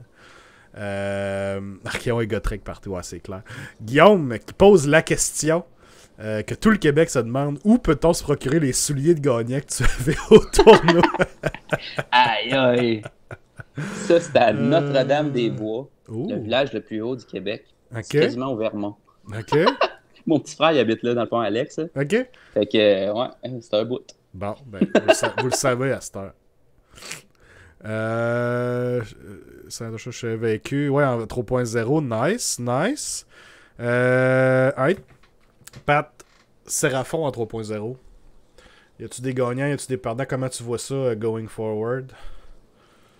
Archeon et Gotrek partout, ouais, c'est clair. Guillaume qui pose la question que tout le Québec se demande: où peut-on se procurer les souliers de Gagnac que tu avais au tournoi? Aïe aïe! Ça, c'était à Notre-Dame-des-Bois, le village le plus haut du Québec. Okay. C'est quasiment au Vermont. OK. Mon petit frère, il habite là, dans le fond, Alex. OK. Fait que, ouais, c'est un bout. Bon, ben, vous le savez à cette heure. Je suis vécu. Ouais, en 3.0. Nice. Hey, Pat, Séraphon en 3.0. Y a-tu des gagnants, y a-tu des perdants? Comment tu vois ça going forward?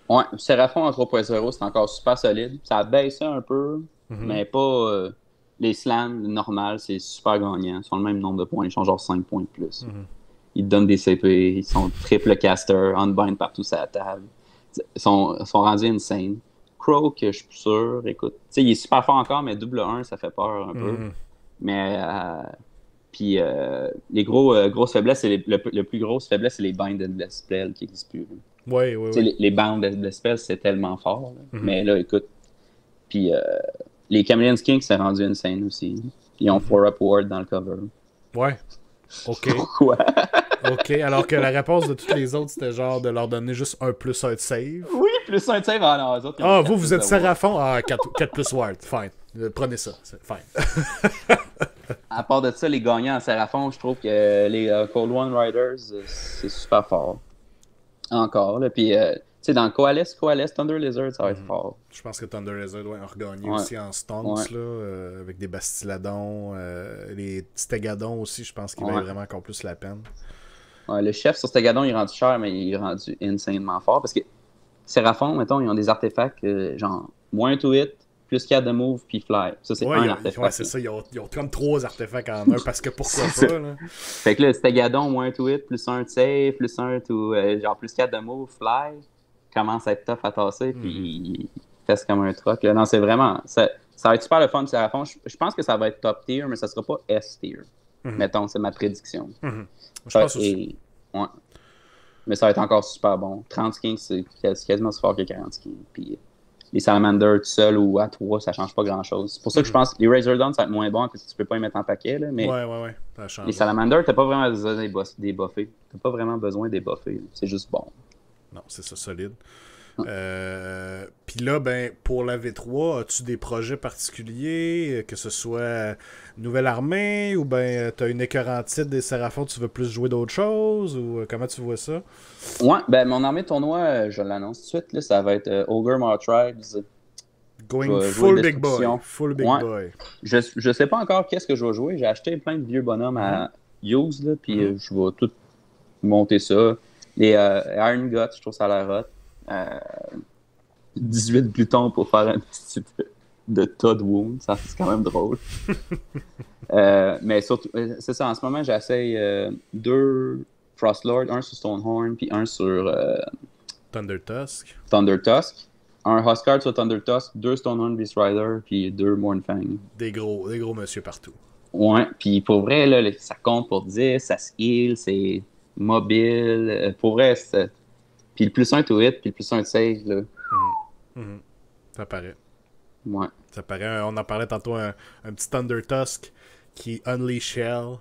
Ouais, Séraphon en 3.0, c'est encore super solide. Ça a baissé un peu, mais pas... les slams, normales, c'est super gagnant. Ils sont le même nombre de points. Ils sont genre 5 points de plus. Ils te donnent des CP. Ils sont triple caster, unbind partout sur la table. Ils sont rendus insane. Croak, je suis plus sûr. Écoute, il est super fort encore, mais double 1, ça fait peur un peu. Mais Puis les grosses faiblesses, le plus grosse faiblesse, c'est les Bounded Spells qui n'existent plus. Oui, oui, oui. Les Bounded Spells, c'est tellement fort. Mais là, écoute. Puis les Chameleon Kings, c'est rendu insane aussi. Ils ont 4-up ward dans le cover. Ouais. OK. Pourquoi? OK, alors que la réponse de toutes les autres, c'était genre de leur donner juste un plus un de save. Oui, plus un de save. Ah non, les autres. Ah, vous êtes Seraphon? Ah, 4 plus ward. Fine. Prenez ça. C'est fine. À part de ça, les gagnants en Seraphon, je trouve que les Cold One Riders, c'est super fort. Encore. Là. Puis, tu sais, dans Coalesce, Thunder Lizard, ça va être fort. Je pense que Thunder Lizard doit regagner aussi en stunts, là, avec des Bastiladons, les Stegadons aussi, je pense qu'il va vraiment encore plus la peine. Ouais, le chef sur Stegadon, il est rendu cher, mais il est rendu insanement fort. Parce que Seraphon, mettons, ils ont des artefacts genre moins to hit, plus 4 de move, puis fly. Ça, c'est un artefact. Ouais, c'est ça. Ils ont comme 3 artefacts en un, parce que pourquoi pas, là. Fait que là, Stegadon, moins to hit, plus 1 de save, plus 1 to, genre plus 4 de move, fly, commence à être tough à tasser, puis il fesse comme un truck. Non, c'est vraiment... Ça va être super le fun, Seraphon. Je pense que ça va être top tier, mais ça sera pas S tier. Mettons, c'est ma prédiction. Je pense aussi. Ouais. Mais ça va être encore super bon. 30 skins, c'est quasiment aussi fort que 40 skins. Puis les Salamanders tout seul ou à 3, ça change pas grand-chose. C'est pour ça que je pense que les Razordons, ça va être moins bon parce que tu peux pas les mettre en paquet. Là, mais ouais. Ça change. Les Salamanders, t'as pas vraiment besoin des buffers. T'as pas vraiment besoin des buffers. C'est juste bon. Non, c'est ça, solide. Puis là, ben, pour la V3, as-tu des projets particuliers, que ce soit nouvelle armée, ou ben t'as une écœurantite des Séraphons, tu veux plus jouer d'autres choses, ou comment tu vois ça? Ouais, ben mon armée tournoi, je l'annonce tout de suite, là, ça va être Ogre Tribes. Going full big boy. Full big boy. Je sais pas encore qu'est-ce que je vais jouer. J'ai acheté plein de vieux bonhommes à use, là, puis je vais tout monter ça. Les Iron Guts, je trouve ça a l'air hot. 18 glutons pour faire un petit de Todd Wound, ça c'est quand même drôle. Mais surtout, c'est ça, en ce moment j'essaye 2 Frostlord, un sur Stonehorn, puis un sur Thunder Tusk. Un Huskard sur Thunder Tusk, 2 Stonehorn Beast Rider, puis 2 Mournfang. Des gros monsieur partout. Ouais, puis pour vrai, là, ça compte pour 10, ça se heal, c'est mobile. Pour vrai, c'est... Puis le plus 1 to hit, puis le plus 1 de save, là. Ça paraît. Ouais. Ça paraît. On en parlait tantôt, un petit Thunder Tusk qui Unleash Hell.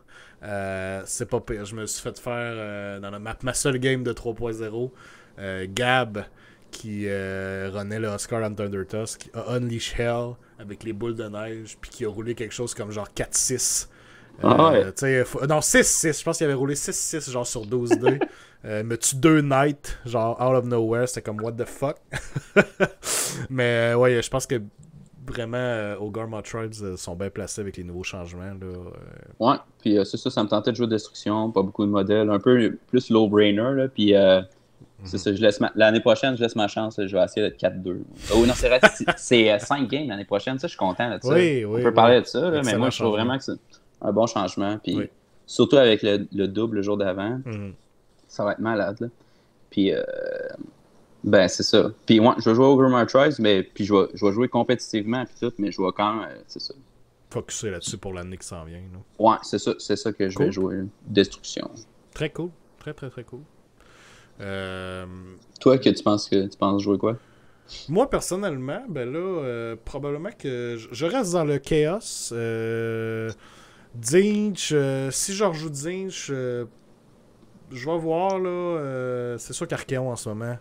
C'est pas pire. Je me suis fait faire dans ma seule game de 3.0. Gab, qui runnait le Oscar on Thunder Tusk, a Unleash Hell avec les boules de neige, puis qui a roulé quelque chose comme genre 4-6. Non, 6-6. Je pense qu'il avait roulé 6-6 genre sur 12 dés. Me tue 2 Knights, genre out of nowhere. C'était comme what the fuck. Mais ouais, je pense que vraiment Ogre Tribes sont bien placés avec les nouveaux changements. Là. Ouais, puis c'est ça me tentait de jouer Destruction, pas beaucoup de modèles, un peu plus low-brainer. Puis c'est ça, l'année prochaine, je laisse ma chance. Là, je vais essayer d'être 4-2. Oh non, c'est vrai, c'est 5 games l'année prochaine. Ça, je suis content de ça. Oui, on peut parler de ça, là, mais moi, je trouve vraiment que c'est un bon changement. Puis surtout avec le double le jour d'avant, ça va être malade. Là. Puis, ben, c'est ça. Puis, ouais, je vais jouer au Ogre Tribes, mais puis je vais jouer compétitivement, puis tout, mais je vais quand même, c'est ça. Focuser là-dessus pour l'année qui s'en vient. Là. Ouais, c'est ça que je vais jouer. Destruction. Très cool. Très cool. Toi, tu penses jouer quoi? Moi, personnellement, ben là, probablement que je reste dans le Chaos. Zinch, si je rejoue Zinch, je vais voir, là. C'est sûr qu'Archeon, en ce moment,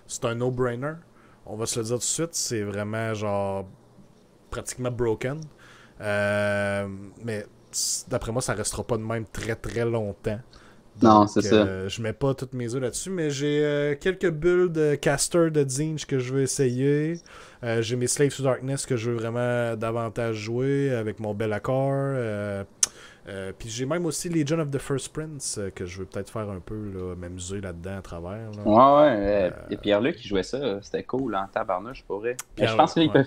c'est un no-brainer. On va se le dire tout de suite. C'est vraiment, genre, pratiquement broken. Mais d'après moi, ça restera pas de même très, très longtemps. Donc, non, c'est ça. Je mets pas toutes mes œufs là-dessus, mais j'ai quelques bulles de caster de Zinch que je veux essayer. J'ai mes Slaves to Darkness que je veux vraiment davantage jouer avec mon bel accord. Puis j'ai même aussi Legion of the First Prince que je veux peut-être faire un peu, là, m'amuser là-dedans à travers. Là. Ouais. Et Pierre-Luc qui jouait ça, c'était cool en tabarnouche pour vrai. Mais je pense qu'il peut.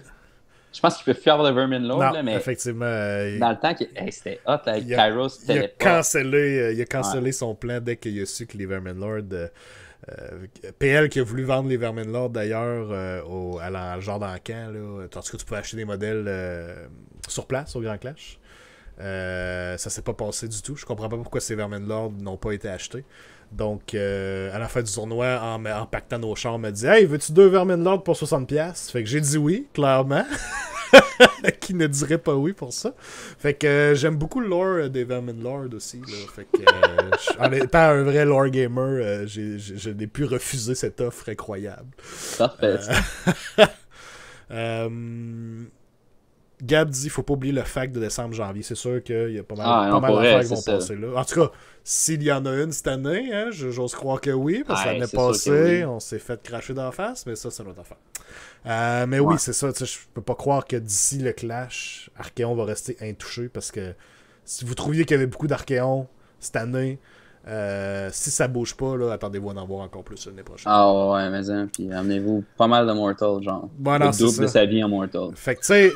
Je pense qu'il peut faire le Vermin Lord, non, là, mais effectivement, dans le temps, c'était hot avec Kairos. Il a cancellé son plan dès qu'il a su que les Vermin Lord... PL qui a voulu vendre les Vermin Lord d'ailleurs genre dans le camp. Là, tandis que tu pouvais acheter des modèles sur place au Grand Clash. Ça s'est pas passé du tout. Je comprends pas pourquoi ces Vermin Lord n'ont pas été achetés. Donc, à la fin du tournoi, en pactant nos chars, me dit « Hey, veux-tu 2 Vermin Lord pour 60$? » Fait que j'ai dit oui, clairement. Qui ne dirait pas oui pour ça. Fait que j'aime beaucoup le lore des Vermin Lord aussi. Là. Fait que, en étant un vrai lore gamer, je n'ai pu refuser cette offre incroyable. Parfait. Gab dit faut pas oublier le fact de décembre-janvier. C'est sûr qu'il y a pas mal d'affaires qui vont passer là. En tout cas, s'il y en a une cette année, hein, j'ose croire que oui, parce que l'année passée, on s'est fait cracher d'en face, mais ça, c'est notre affaire. Mais oui, c'est ça. Je peux pas croire que d'ici le clash, Archeon va rester intouché, parce que si vous trouviez qu'il y avait beaucoup d'Archeon cette année, si ça bouge pas, là, attendez-vous à en voir encore plus l'année prochaine. Ah ouais, mais puis amenez-vous pas mal de Mortal, genre. Voilà, le double de sa vie en Mortal. Fait que tu sais,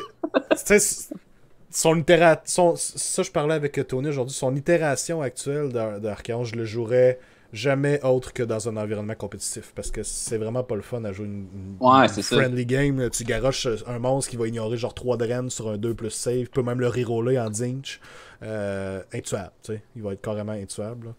ça je parlais avec Tony aujourd'hui, son itération actuelle d'Archeon, je le jouerais jamais autre que dans un environnement compétitif, parce que c'est vraiment pas le fun à jouer une friendly game. Tu garoches un monstre qui va ignorer genre 3 draines sur un 2+ save, tu peux même le reroller en dinch. Intuable, tu sais, il va être carrément intuable là.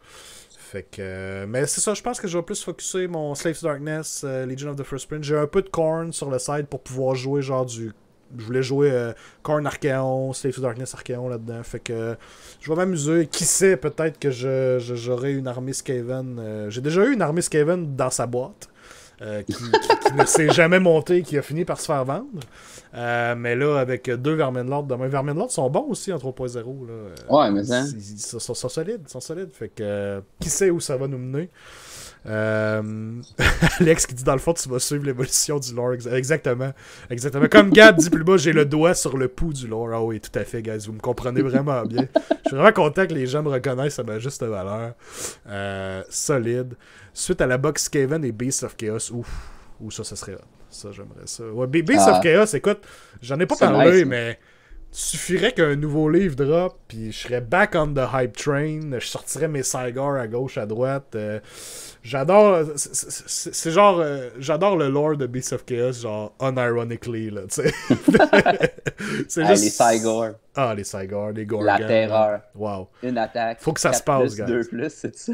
Fait que mais c'est ça, je pense que je vais plus focusser mon Slaves Darkness, Legion of the First Sprint. J'ai un peu de Khorne sur le side pour pouvoir jouer genre du... Je voulais jouer Khorne Archeon, Slaves Darkness Archeon là-dedans. Fait que je vais m'amuser. Qui sait, peut-être que j'aurai une armée Skaven. J'ai déjà eu une armée Skaven dans sa boîte. Qui ne s'est jamais montée, qui a fini par se faire vendre. Mais là, avec 2 Vermin Lord demain. Vermin Lord sont bons aussi en 3.0. Ouais, mais ça. Ils sont solides. Fait que qui sait où ça va nous mener. Alex qui dit dans le fond tu vas suivre l'évolution du lore. Exactement. Comme Gab dit plus bas, j'ai le doigt sur le pouls du lore. Ah oui, tout à fait, guys. Vous me comprenez vraiment bien. Je suis vraiment content que les gens me reconnaissent à ma juste valeur. Solide. Suite à la box Skaven et Beasts of Chaos, ça serait hot. Ça, j'aimerais ça. Ouais, Beasts of Chaos, écoute, j'en ai pas parlé, nice, mais suffirait qu'un nouveau livre drop, puis je serais back on the hype train, je sortirais mes Cygars à gauche, à droite. J'adore, c'est genre, j'adore le lore de Beasts of Chaos, genre unironically, là, tu sais. C'est juste... les Cygars. Ah, les Cygars, les Gorgons. La terreur. Wow. Une attaque. Faut que ça se passe, gars. 2+, c'est ça?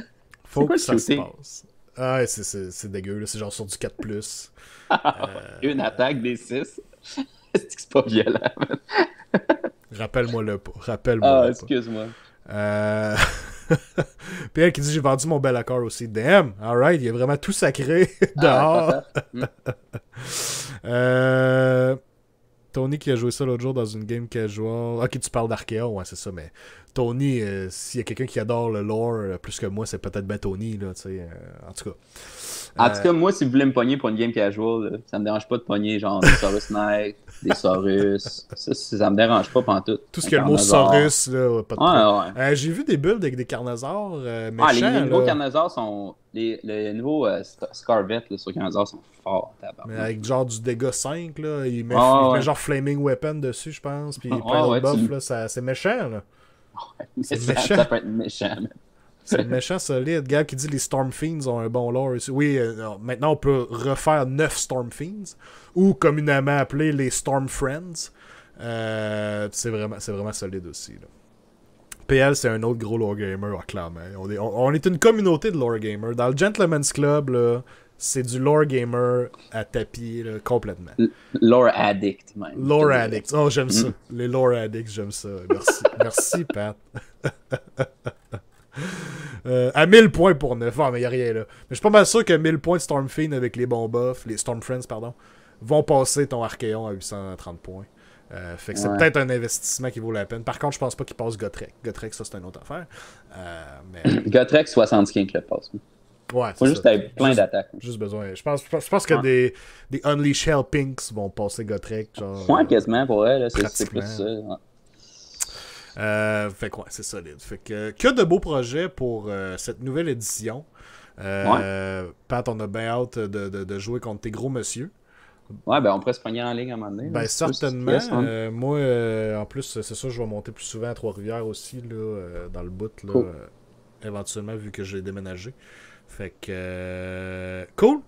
Faut que ça se passe. Ah, c'est dégueu, là. C'est genre sur du 4+. Une attaque des 6. C'est pas violent, man. Rappelle-moi-le pas. Excuse-moi. Puis elle qui dit j'ai vendu mon bel accord aussi. Damn, alright, il est vraiment tout sacré dehors. Tony qui a joué ça l'autre jour dans une game casual. Ok, tu parles d'Archeon, ouais, c'est ça, mais Tony, s'il y a quelqu'un qui adore le lore plus que moi, c'est peut-être ben Tony, là, tu sais. En tout cas. En tout cas, moi, si vous voulez me pogner pour une game casual, là, ça me dérange pas de pogner genre des Saurus Knight, des Saurus. Ça me dérange pas pantoute. Tout ce qui a le mot Saurus, là, pas de problème. Ouais. J'ai vu des builds avec des Carnosaures méchants. Les nouveaux Carnosaures sont... Les nouveaux Scarvet là, sur Carnosaures sont forts. Mais avec genre du dégât 5, là, il met genre Flaming Weapon dessus, je pense, puis plein d'autres buffs, là, c'est méchant, là. C'est méchant. Ça peut être méchant, même. C'est méchant solide. Gab qui dit les Storm Fiends ont un bon lore aussi. Oui, maintenant on peut refaire 9 Storm Fiends, ou communément appelés les Storm Friends. C'est vraiment solide aussi. Là. PL, c'est un autre gros lore gamer, clairement. On est une communauté de lore gamer. Dans le Gentleman's Club, là, c'est du lore gamer à tapis, là, complètement. Lore addict, même. Lore addict. Oh, j'aime ça. Les lore addicts, j'aime ça. Merci. Merci, Pat. À 1000 points pour 9. Ah, mais il a rien là. Mais je suis pas mal sûr que 1000 points de Stormfiend avec les bons buffs, les Stormfriends, pardon, vont passer ton Archeon à 830 points. Fait que c'est peut-être un investissement qui vaut la peine. Par contre, je pense pas qu'il passe Gotrek. Gotrek, ça, c'est une autre affaire. Mais... Gotrek, 75 le passe. Ouais, faut juste avoir plein d'attaques. Juste besoin. Je pense que des Unleash Hell Pinks vont passer Gotrek. Ouais, quasiment pour elle. C'est plus ça. Fait que ouais, c'est solide. Fait que de beaux projets pour cette nouvelle édition. Pat, on a bien hâte de jouer contre tes gros monsieur. Ouais, ben on pourrait se pogner en ligne à un moment donné. Ben certainement. Moi, en plus, c'est ça, je vais monter plus souvent à Trois-Rivières aussi, là, dans le bout, là, cool. Éventuellement, vu que j'ai déménagé. Fait que... cool!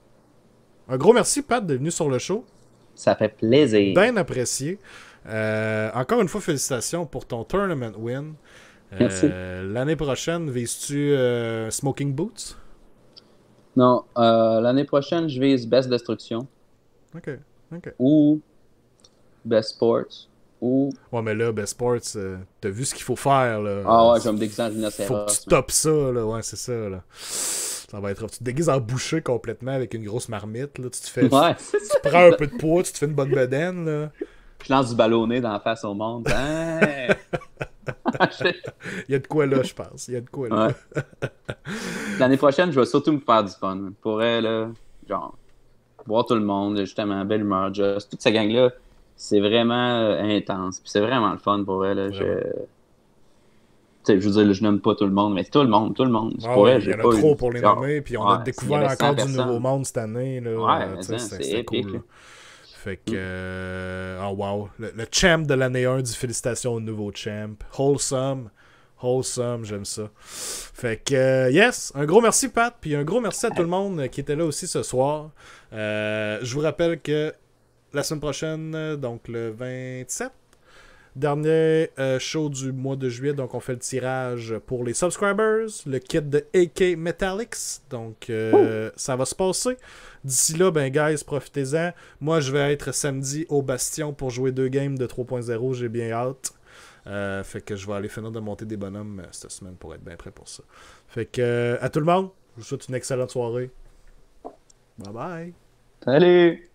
Un gros merci, Pat, d'être venu sur le show. Ça fait plaisir. Bien apprécié. Encore une fois, félicitations pour ton tournament win. Merci. L'année prochaine, vises-tu Smoking Boots? Non, l'année prochaine, je vise Best Destruction. Ok. Ou Best Sports. Ou... Ouais, mais là, Best Sports, t'as vu ce qu'il faut faire, là. Ah ouais, je vais me déguiser en Faut rhinocéros. que tu topes ça, là. Ouais, c'est ça, là. Ça va être... Tu te déguises en boucher complètement avec une grosse marmite, là. Tu te fais... Ouais, c'est ça. Tu prends un peu de poids, tu te fais une bonne bedaine, là. Je lance du ballonné dans la face au monde. Hein? Il y a de quoi là, je pense. Il y a de quoi là. Ouais. L'année prochaine, je vais surtout me faire du fun. Pour elle, là, genre, voir tout le monde, justement, belle humeur, Just. Toute cette gang-là, c'est vraiment intense. Puis c'est vraiment le fun pour elle. Là. Je veux dire, je nomme pas tout le monde, mais tout le monde. Ah Pour ouais, elle, il y j'ai en a pas trop eu... pour les nommer, puis on a découvert il y avait encore 100 du nouveau personnes. monde cette année. Là. Ouais, mais c'était c'est épique. cool. Là. Fait que, oh wow, le champ de l'année 1 dit félicitations au nouveau champ. Wholesome, j'aime ça. Fait que, yes, un gros merci Pat, puis un gros merci à tout le monde qui était là aussi ce soir. Je vous rappelle que la semaine prochaine, donc le 27, dernier show du mois de juillet, donc on fait le tirage pour les subscribers, le kit de AK Metallics, donc ça va se passer. D'ici là, ben guys, profitez-en. Moi, je vais être samedi au Bastion pour jouer 2 games de 3.0, j'ai bien hâte. Fait que je vais aller finir de monter des bonhommes cette semaine pour être bien prêt pour ça. Fait que, à tout le monde, je vous souhaite une excellente soirée. Bye bye. Salut!